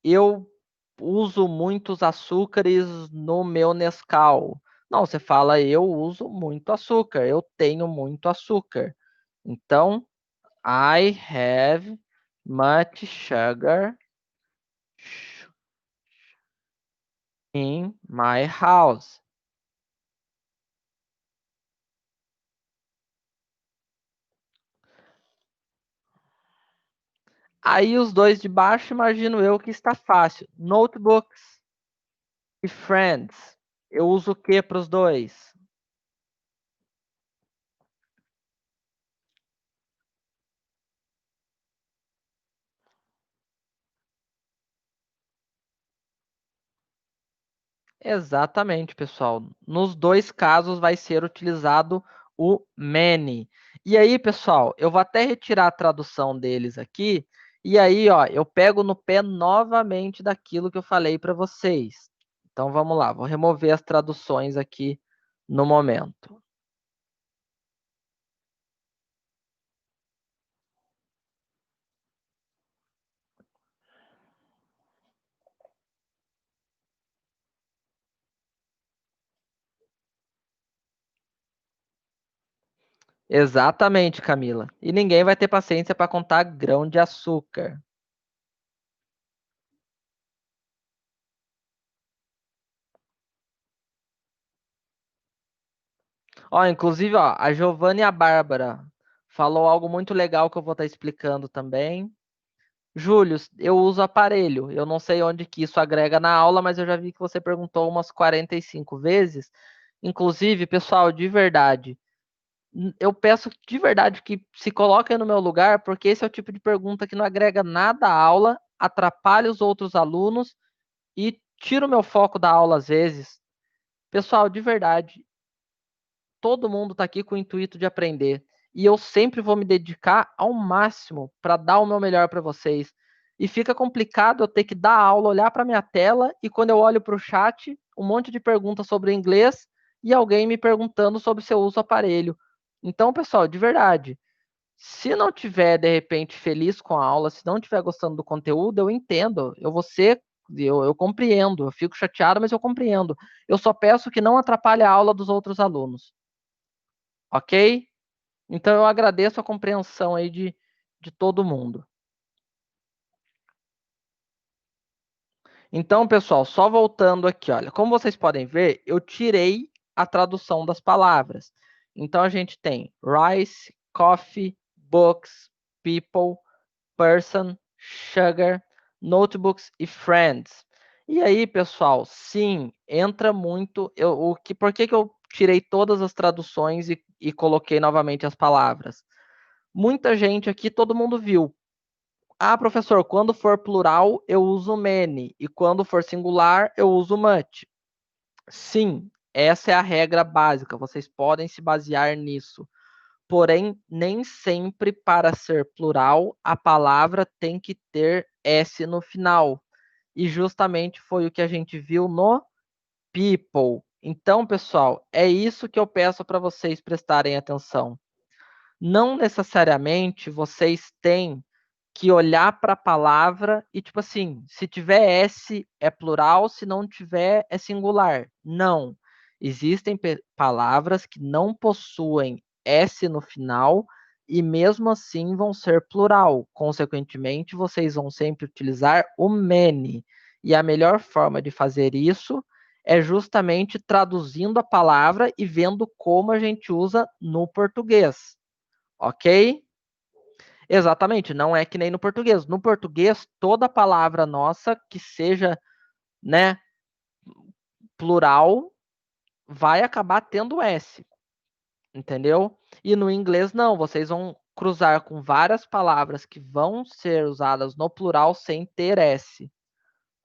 eu uso muitos açúcares no meu Nescau. Não, você fala eu uso muito açúcar. Eu tenho muito açúcar. Então, I have much sugar in my house. Aí os dois de baixo, imagino eu que está fácil. Notebooks e friends. Eu uso o que para os dois? Exatamente, pessoal. Nos dois casos vai ser utilizado o many. E aí, pessoal, eu vou até retirar a tradução deles aqui. E aí, ó, eu pego no pé novamente daquilo que eu falei para vocês. Então vamos lá, vou remover as traduções aqui no momento. Exatamente, Camila. E ninguém vai ter paciência para contar grão de açúcar. Ó, inclusive, ó, a Giovanna e a Bárbara falou algo muito legal que eu vou estar explicando também. Júlio, eu uso aparelho. Eu não sei onde que isso agrega na aula, mas eu já vi que você perguntou umas 45 vezes. Inclusive, pessoal, de verdade, eu peço de verdade que se coloquem no meu lugar, porque esse é o tipo de pergunta que não agrega nada à aula, atrapalha os outros alunos e tira o meu foco da aula às vezes. Pessoal, de verdade, todo mundo está aqui com o intuito de aprender. E eu sempre vou me dedicar ao máximo para dar o meu melhor para vocês. E fica complicado eu ter que dar aula, olhar para minha tela e quando eu olho para o chat, um monte de perguntas sobre inglês e alguém me perguntando sobre se eu uso aparelho. Então, pessoal, de verdade, se não tiver de repente feliz com a aula, se não tiver gostando do conteúdo, eu entendo. Eu vou ser, eu compreendo. Eu fico chateado, mas eu compreendo. Eu só peço que não atrapalhe a aula dos outros alunos. Ok? Então eu agradeço a compreensão aí de todo mundo. Então, pessoal, só voltando aqui, olha, como vocês podem ver, eu tirei a tradução das palavras. Então a gente tem rice, coffee, books, people, person, sugar, notebooks e friends. E aí, pessoal, sim, entra muito. Por que que eu tirei todas as traduções e coloquei novamente as palavras? Muita gente aqui, todo mundo viu. Ah, professor, quando for plural, eu uso many, e quando for singular, eu uso much. Sim, essa é a regra básica, vocês podem se basear nisso. Porém, nem sempre para ser plural, a palavra tem que ter S no final. E justamente foi o que a gente viu no people. Então, pessoal, é isso que eu peço para vocês prestarem atenção. Não necessariamente vocês têm que olhar para a palavra e, tipo assim, se tiver S é plural, se não tiver é singular. Não. Existem palavras que não possuem S no final e mesmo assim vão ser plural. Consequentemente, vocês vão sempre utilizar o many. E a melhor forma de fazer isso é justamente traduzindo a palavra e vendo como a gente usa no português. Ok? Exatamente, não é que nem no português. No português, toda palavra nossa que seja, né, plural vai acabar tendo S, entendeu? E no inglês não, vocês vão cruzar com várias palavras que vão ser usadas no plural sem ter S,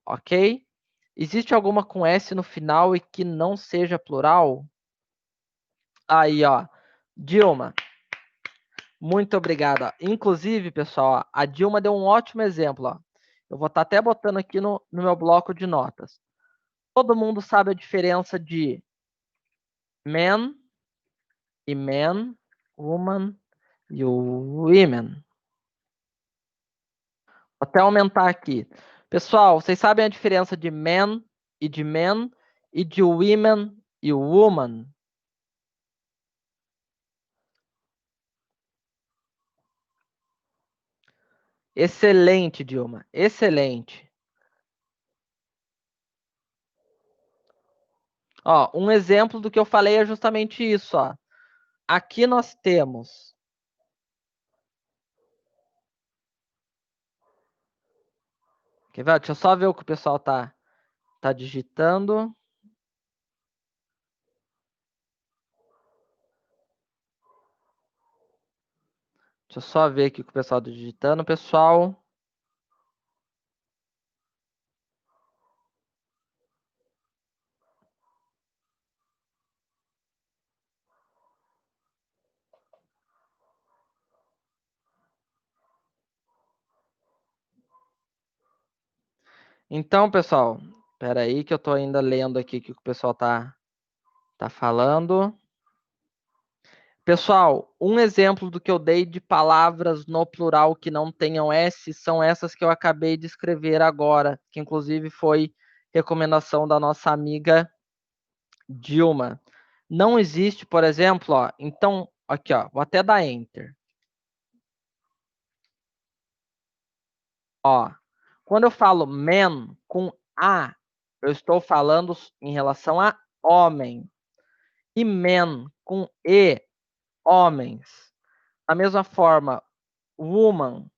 ok? Existe alguma com S no final e que não seja plural? Aí, ó, Dilma, muito obrigada. Inclusive, pessoal, a Dilma deu um ótimo exemplo, ó. Eu vou estar até botando aqui no meu bloco de notas. Todo mundo sabe a diferença de man e man, woman e women. Vou até aumentar aqui. Pessoal, vocês sabem a diferença de man e de men e de women e woman? Excelente, Dilma. Excelente. Ó, um exemplo do que eu falei é justamente isso, ó. Aqui nós temos. Quer ver? Deixa eu só ver o que o pessoal tá digitando. Deixa eu só ver aqui o que o pessoal tá digitando, pessoal. Então, pessoal, espera aí que eu tô ainda lendo aqui o que o pessoal tá falando. Pessoal, um exemplo do que eu dei de palavras no plural que não tenham S são essas que eu acabei de escrever agora, que inclusive foi recomendação da nossa amiga Dilma. Não existe, por exemplo, ó, então, aqui, ó, vou até dar Enter. Ó, quando eu falo man com A, eu estou falando em relação a homem. E men com E, homens. Da mesma forma, woman,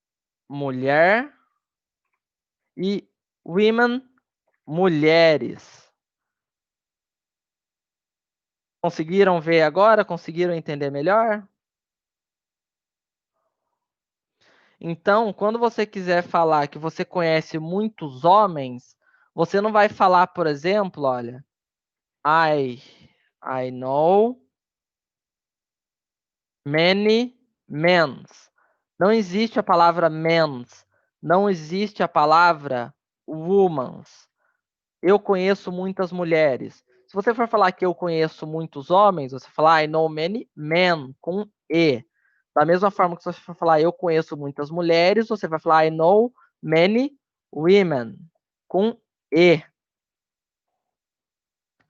mulher. E women, mulheres. Conseguiram ver agora? Conseguiram entender melhor? Então, quando você quiser falar que você conhece muitos homens, você não vai falar, por exemplo, olha, I, I know many men's. Não existe a palavra men's. Não existe a palavra woman's. Eu conheço muitas mulheres. Se você for falar que eu conheço muitos homens, você fala I know many men, com E. Da mesma forma que se você for falar eu conheço muitas mulheres, você vai falar I know many women, com E.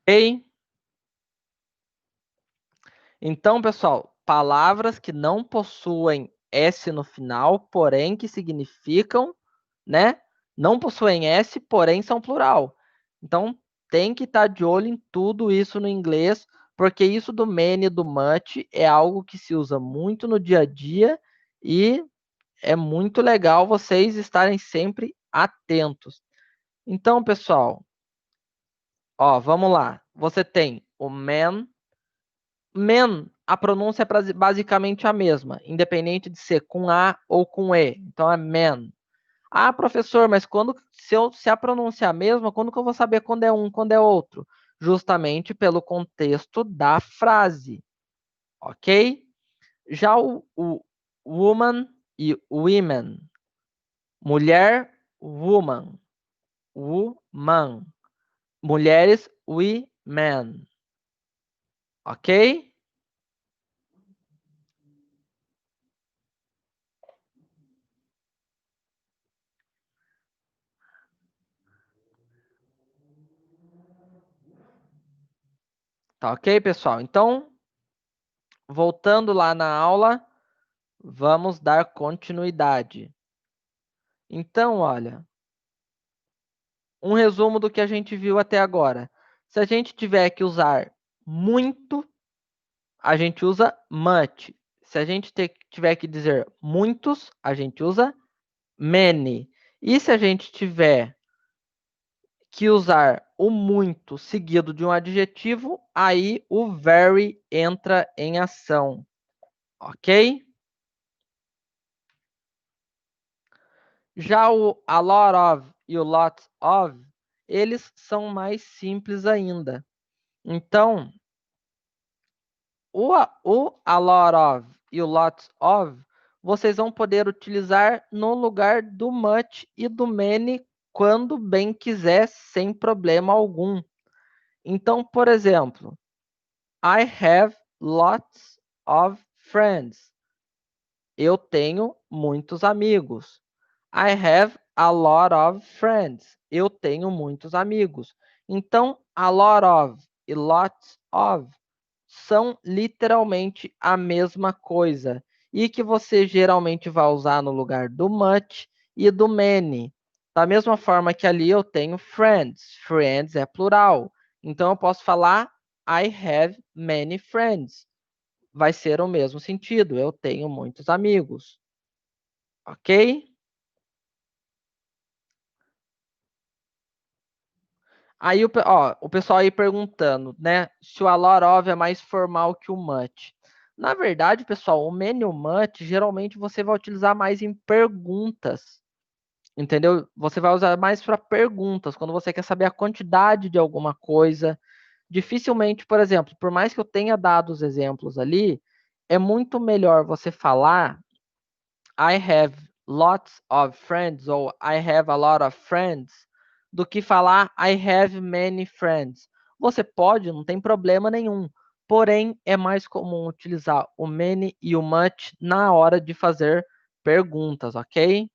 Ok? Então, pessoal, palavras que não possuem S no final, porém que significam, né? Não possuem S, porém são plural. Então, tem que estar de olho em tudo isso no inglês, porque isso do many e do much é algo que se usa muito no dia a dia e é muito legal vocês estarem sempre atentos. Então, pessoal, ó, vamos lá. Você tem o man. Man, a pronúncia é basicamente a mesma, independente de ser com A ou com E. Então é man. Ah, professor, mas se a pronúncia é a mesma, quando que eu vou saber quando é um, quando é outro? Justamente pelo contexto da frase, ok? Já o woman e women, mulher, woman, woman, mulheres, women, ok? Tá ok, pessoal? Então, voltando lá na aula, Vamos dar continuidade. Então, olha, um resumo do que a gente viu até agora. Se a gente tiver que usar muito, a gente usa much. Se a gente tiver que dizer muitos, a gente usa many. E se a gente tiver que usar o muito seguido de um adjetivo, aí o very entra em ação, ok? Já o a lot of e o lot of, eles são mais simples ainda. Então, o a lot of e o lot of, vocês vão poder utilizar no lugar do much e do many quando bem quiser, sem problema algum. Então, por exemplo, I have lots of friends. Eu tenho muitos amigos. I have a lot of friends. Eu tenho muitos amigos. Então, a lot of e lots of são literalmente a mesma coisa e que você geralmente vai usar no lugar do much e do many. Da mesma forma que ali eu tenho friends. Friends é plural. Então eu posso falar I have many friends. Vai ser o mesmo sentido. Eu tenho muitos amigos. Ok? Aí o pessoal aí perguntando, né? Se o a lot of é mais formal que o much. Na verdade, pessoal, o many e o much, geralmente você vai utilizar mais em perguntas. Entendeu? Você vai usar mais para perguntas, quando você quer saber a quantidade de alguma coisa. Dificilmente, por exemplo, por mais que eu tenha dado os exemplos ali, é muito melhor você falar I have lots of friends ou I have a lot of friends do que falar I have many friends. Você pode, não tem problema nenhum. Porém, é mais comum utilizar o many e o much na hora de fazer perguntas, ok?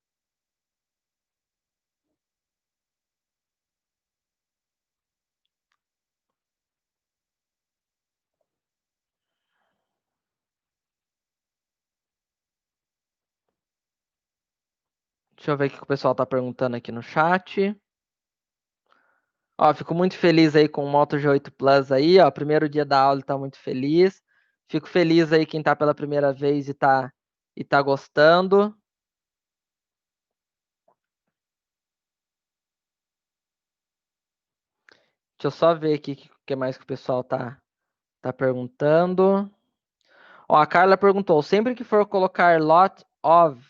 Deixa eu ver o que o pessoal está perguntando aqui no chat. Ó, fico muito feliz aí com o Moto G8 Plus aí, ó. Primeiro dia da aula, tá muito feliz. Fico feliz aí quem tá pela primeira vez e tá gostando. Deixa eu só ver aqui o que mais que o pessoal tá perguntando. Ó, a Carla perguntou: sempre que for colocar lot of,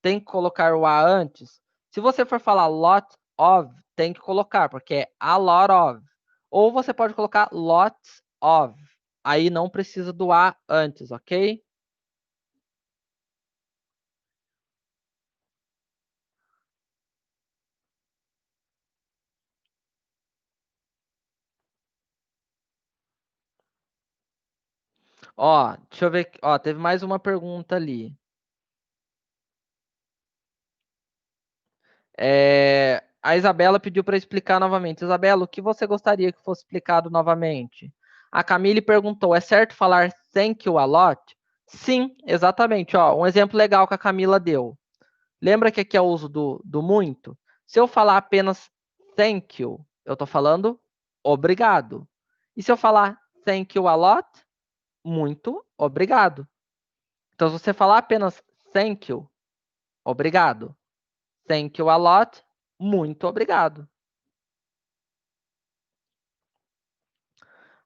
tem que colocar o a antes? Se você for falar lot of, tem que colocar, porque é a lot of. Ou você pode colocar lots of. Aí não precisa do a antes, ok? Ó, deixa eu ver. Ó, teve mais uma pergunta ali. A Isabela pediu para explicar novamente. Isabela, o que você gostaria que fosse explicado novamente? A Camille perguntou: é certo falar thank you a lot? Sim, exatamente. Ó, um exemplo legal que a Camila deu. Lembra que aqui é o uso do muito? Se eu falar apenas thank you, eu estou falando obrigado. E se eu falar thank you a lot? Muito obrigado. Então, se você falar apenas thank you, obrigado. Thank you a lot, muito obrigado.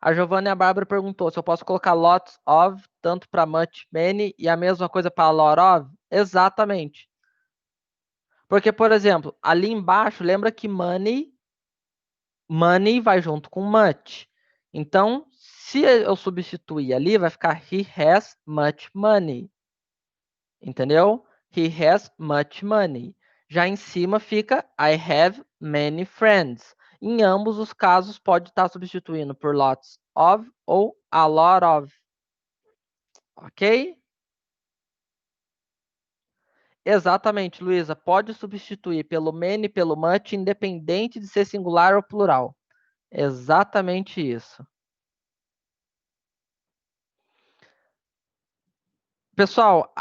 A Giovanna e a Bárbara perguntou se eu posso colocar lots of, tanto para much, many, e a mesma coisa para lot of? Exatamente. Porque, por exemplo, ali embaixo, lembra que money vai junto com much. Então, se eu substituir ali, vai ficar he has much money. Entendeu? He has much money. Já em cima fica I have many friends. Em ambos os casos, pode estar substituindo por lots of ou a lot of. Ok? Exatamente, Luísa. Pode substituir pelo many e pelo much, independente de ser singular ou plural. Exatamente isso. Pessoal,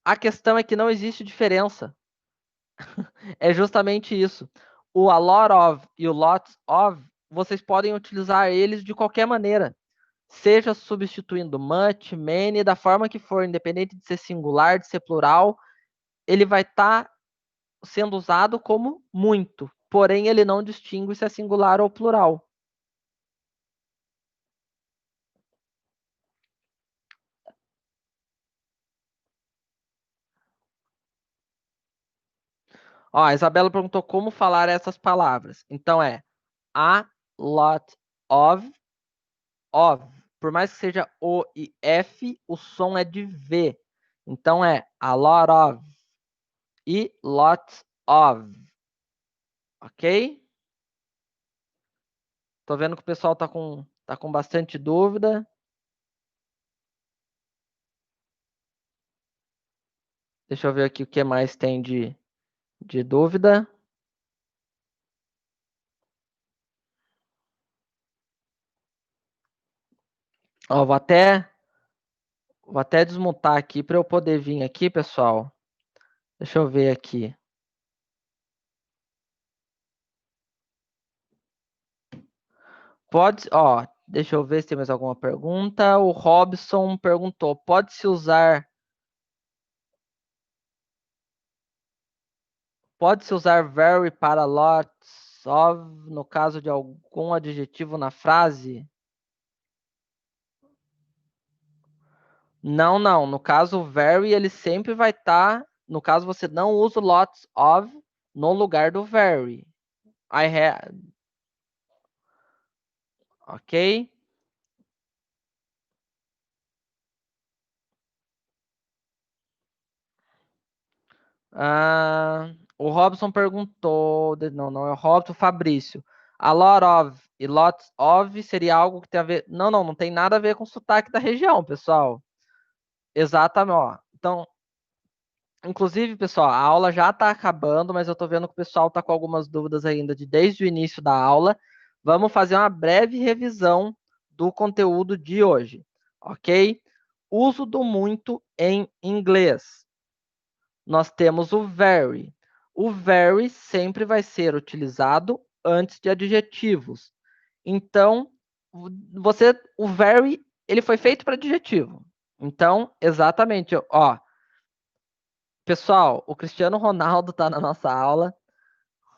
A questão é que não existe diferença. É justamente isso. O a lot of e o lots of, vocês podem utilizar eles de qualquer maneira. Seja substituindo much, many, da forma que for, independente de ser singular, de ser plural, ele vai estar sendo usado como muito. Porém, ele não distingue se é singular ou plural. Ó, a Isabela perguntou como falar essas palavras. Então é a lot of. Por mais que seja O e F, o som é de V. Então é a lot of e lots of. Ok? Tô vendo que o pessoal tá com bastante dúvida. Deixa eu ver aqui o que mais tem de dúvida. Ó, vou até desmutar aqui para eu poder vir aqui, pessoal. Deixa eu ver aqui. Deixa eu ver se tem mais alguma pergunta. O Robson perguntou: pode-se usar very para lots of no caso de algum adjetivo na frase? Não, não. No caso, very, ele sempre vai estar. No caso, você não usa o lots of no lugar do very. I have. Ok? O Robson perguntou. Não, não é o Robson, o Fabrício. A lot of e lots of seria algo que tem a ver. Não, não, não tem nada a ver com o sotaque da região, pessoal. Exatamente, ó. Então, inclusive, pessoal, a aula já está acabando, mas eu estou vendo que o pessoal está com algumas dúvidas ainda desde o início da aula. Vamos fazer uma breve revisão do conteúdo de hoje, ok? Uso do muito em inglês. Nós temos o very. O very sempre vai ser utilizado antes de adjetivos. Então, o very, ele foi feito para adjetivo. Então, exatamente, ó, pessoal, o Cristiano Ronaldo está na nossa aula.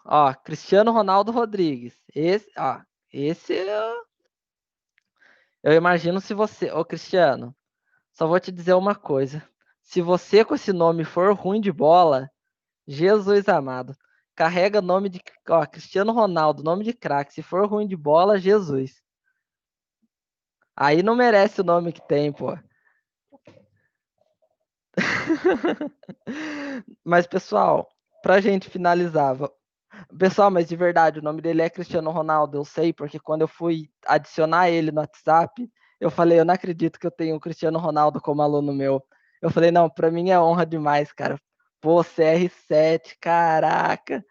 Ó, Cristiano Ronaldo Rodrigues. Esse eu imagino se você, ô Cristiano, só vou te dizer uma coisa. Se você com esse nome for ruim de bola, Jesus amado, carrega nome de, ó, Cristiano Ronaldo, nome de craque. Se for ruim de bola, Jesus. Aí não merece o nome que tem, pô. Mas pessoal, pra gente finalizar, pessoal, mas de verdade, o nome dele é Cristiano Ronaldo, eu sei, porque quando eu fui adicionar ele no WhatsApp, eu falei, eu não acredito que eu tenho o Cristiano Ronaldo como aluno meu. Eu falei, não, pra mim é honra demais, cara. Pô, CR7, caraca.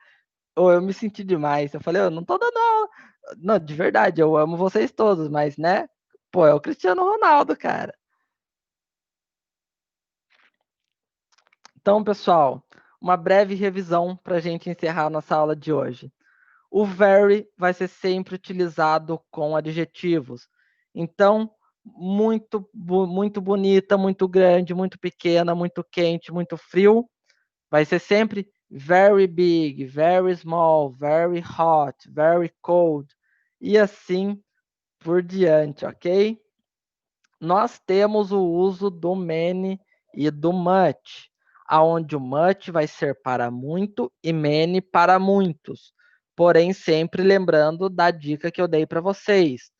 Ou eu me senti demais. Eu falei, eu não tô dando aula. Não, de verdade, eu amo vocês todos, mas, né? Pô, é o Cristiano Ronaldo, cara. Então, pessoal, uma breve revisão para a gente encerrar nossa aula de hoje. O very vai ser sempre utilizado com adjetivos. Então, muito bonita, muito grande, muito pequena, muito quente, muito frio. Vai ser sempre very big, very small, very hot, very cold. E assim por diante, ok? Nós temos o uso do many e do much, aonde o much vai ser para muito e many para muitos. Porém, sempre lembrando da dica que eu dei para vocês.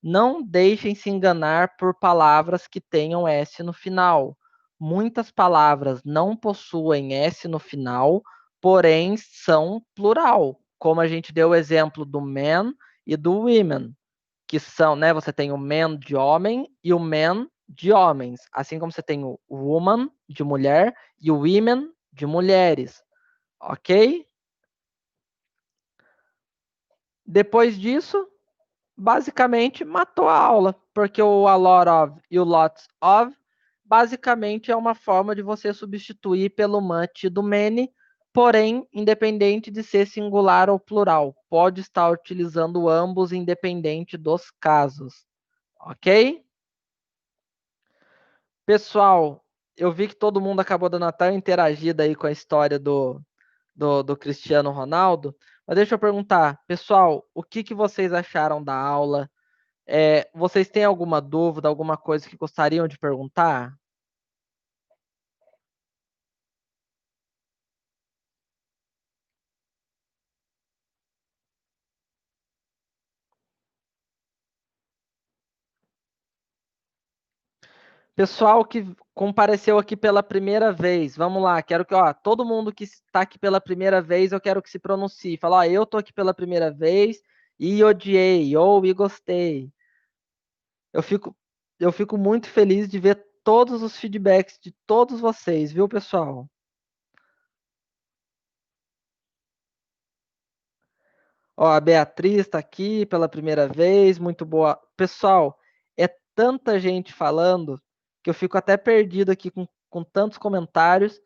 Não deixem se enganar por palavras que tenham S no final. Muitas palavras não possuem S no final, porém são plural, como a gente deu o exemplo do man e do women, que são, né? Você tem o man de homem e o man de homens, assim como você tem o woman de mulher e o women de mulheres, ok? Depois disso, basicamente matou a aula, porque o a lot of e o lots of basicamente é uma forma de você substituir pelo much do many, porém, independente de ser singular ou plural. Pode estar utilizando ambos, independente dos casos. Ok? Pessoal, eu vi que todo mundo acabou dando até uma interagida aí com a história do Cristiano Ronaldo. Mas deixa eu perguntar, pessoal, o que vocês acharam da aula? Vocês têm alguma dúvida, alguma coisa que gostariam de perguntar? Pessoal que compareceu aqui pela primeira vez, vamos lá, quero que, ó, todo mundo que está aqui pela primeira vez, eu quero que se pronuncie. Fala, ó, eu tô aqui pela primeira vez e odiei, ou e gostei. Eu fico, eu fico muito feliz de ver todos os feedbacks de todos vocês, viu, pessoal? Ó, a Beatriz está aqui pela primeira vez, muito boa. Pessoal, é tanta gente falando que eu fico até perdido aqui com tantos comentários.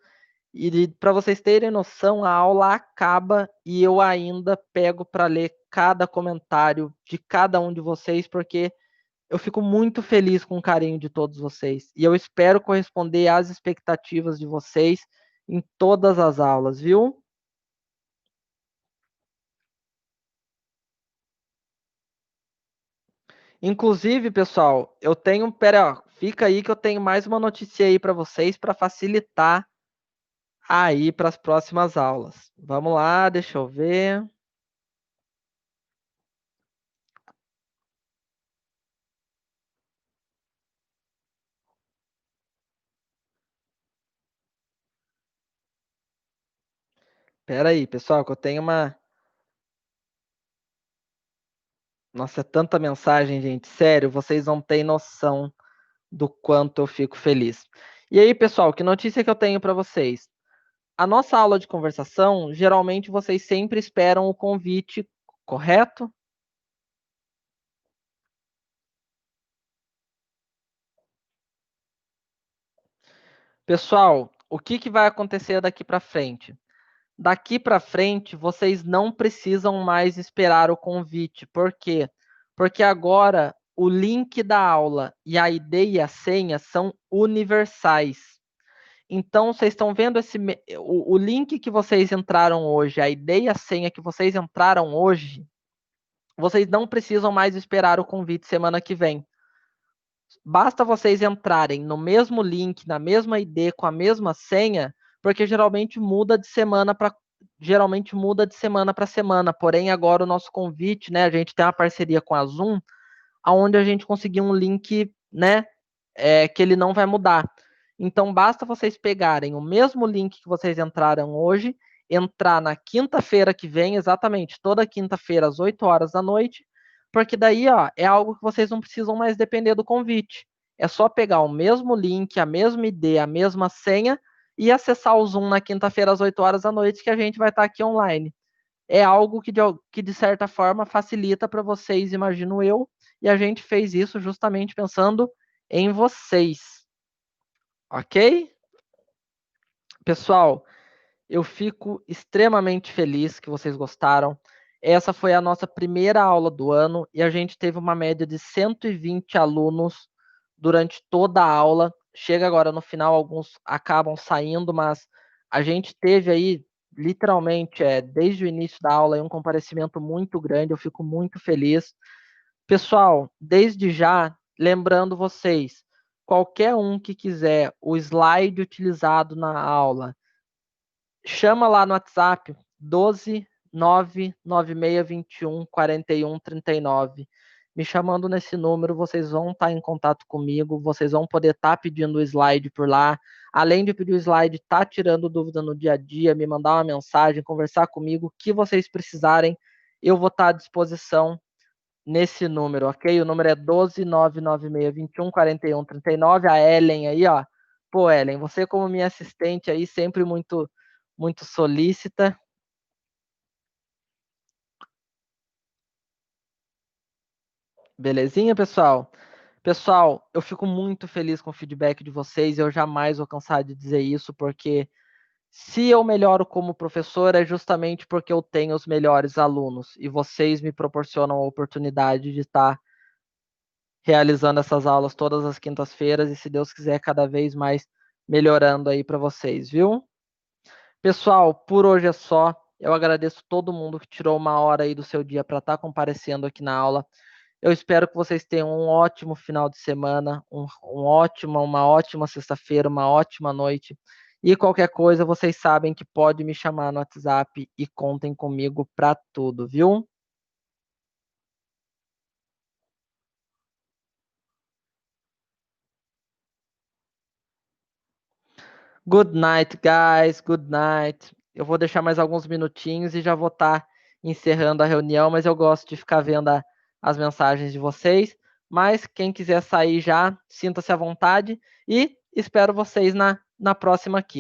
E para vocês terem noção, a aula acaba e eu ainda pego para ler cada comentário de cada um de vocês, porque eu fico muito feliz com o carinho de todos vocês. E eu espero corresponder às expectativas de vocês em todas as aulas, viu? Inclusive, pessoal, eu tenho, pera, ó, fica aí que eu tenho mais uma notícia aí para vocês para facilitar aí para as próximas aulas. Vamos lá, deixa eu ver. Pera aí, pessoal, que eu tenho uma. Nossa, é tanta mensagem, gente. Sério, vocês não têm noção do quanto eu fico feliz. E aí, pessoal, que notícia que eu tenho para vocês? A nossa aula de conversação, geralmente vocês sempre esperam o convite, correto? Pessoal, o que vai acontecer daqui para frente? Daqui para frente, vocês não precisam mais esperar o convite. Por quê? Porque agora o link da aula e a ID e a senha são universais. Então, vocês estão vendo o link que vocês entraram hoje, a ID e a senha que vocês entraram hoje, vocês não precisam mais esperar o convite semana que vem. Basta vocês entrarem no mesmo link, na mesma ID, com a mesma senha, porque geralmente muda de semana para semana. Porém, agora o nosso convite, né? A gente tem uma parceria com a Zoom, onde a gente conseguiu um link, né? Que ele não vai mudar. Então, basta vocês pegarem o mesmo link que vocês entraram hoje, entrar na quinta-feira que vem, exatamente, toda quinta-feira, às 8 horas da noite, porque daí, ó, é algo que vocês não precisam mais depender do convite. É só pegar o mesmo link, a mesma ID, a mesma senha e acessar o Zoom na quinta-feira, às 8 horas da noite, que a gente vai estar aqui online. É algo que de certa forma, facilita para vocês, imagino eu, e a gente fez isso justamente pensando em vocês. Ok? Pessoal, eu fico extremamente feliz que vocês gostaram. Essa foi a nossa primeira aula do ano e a gente teve uma média de 120 alunos durante toda a aula. Chega agora no final, alguns acabam saindo, mas a gente teve aí, literalmente, desde o início da aula, um comparecimento muito grande. Eu fico muito feliz. Pessoal, desde já, lembrando vocês, qualquer um que quiser o slide utilizado na aula, chama lá no WhatsApp 12 99621 4139. Me chamando nesse número, vocês vão estar em contato comigo, vocês vão poder estar pedindo o slide por lá. Além de pedir o slide, estar tirando dúvida no dia a dia, me mandar uma mensagem, conversar comigo, o que vocês precisarem, eu vou estar à disposição nesse número, ok? O número é 12 99621 4139. A Ellen aí, ó. Pô, Ellen, você como minha assistente aí, sempre muito solícita. Belezinha, pessoal? Pessoal, eu fico muito feliz com o feedback de vocês, eu jamais vou cansar de dizer isso, porque se eu melhoro como professor é justamente porque eu tenho os melhores alunos e vocês me proporcionam a oportunidade de estar realizando essas aulas todas as quintas-feiras e, se Deus quiser, cada vez mais melhorando aí para vocês, viu? Pessoal, por hoje é só. Eu agradeço todo mundo que tirou uma hora aí do seu dia para estar comparecendo aqui na aula. Eu espero que vocês tenham um ótimo final de semana, uma ótima sexta-feira, uma ótima noite. E qualquer coisa, vocês sabem que pode me chamar no WhatsApp e contem comigo para tudo, viu? Good night, guys. Good night. Eu vou deixar mais alguns minutinhos e já vou estar encerrando a reunião, mas eu gosto de ficar vendo as mensagens de vocês. Mas quem quiser sair já, sinta-se à vontade e espero vocês na próxima quinta.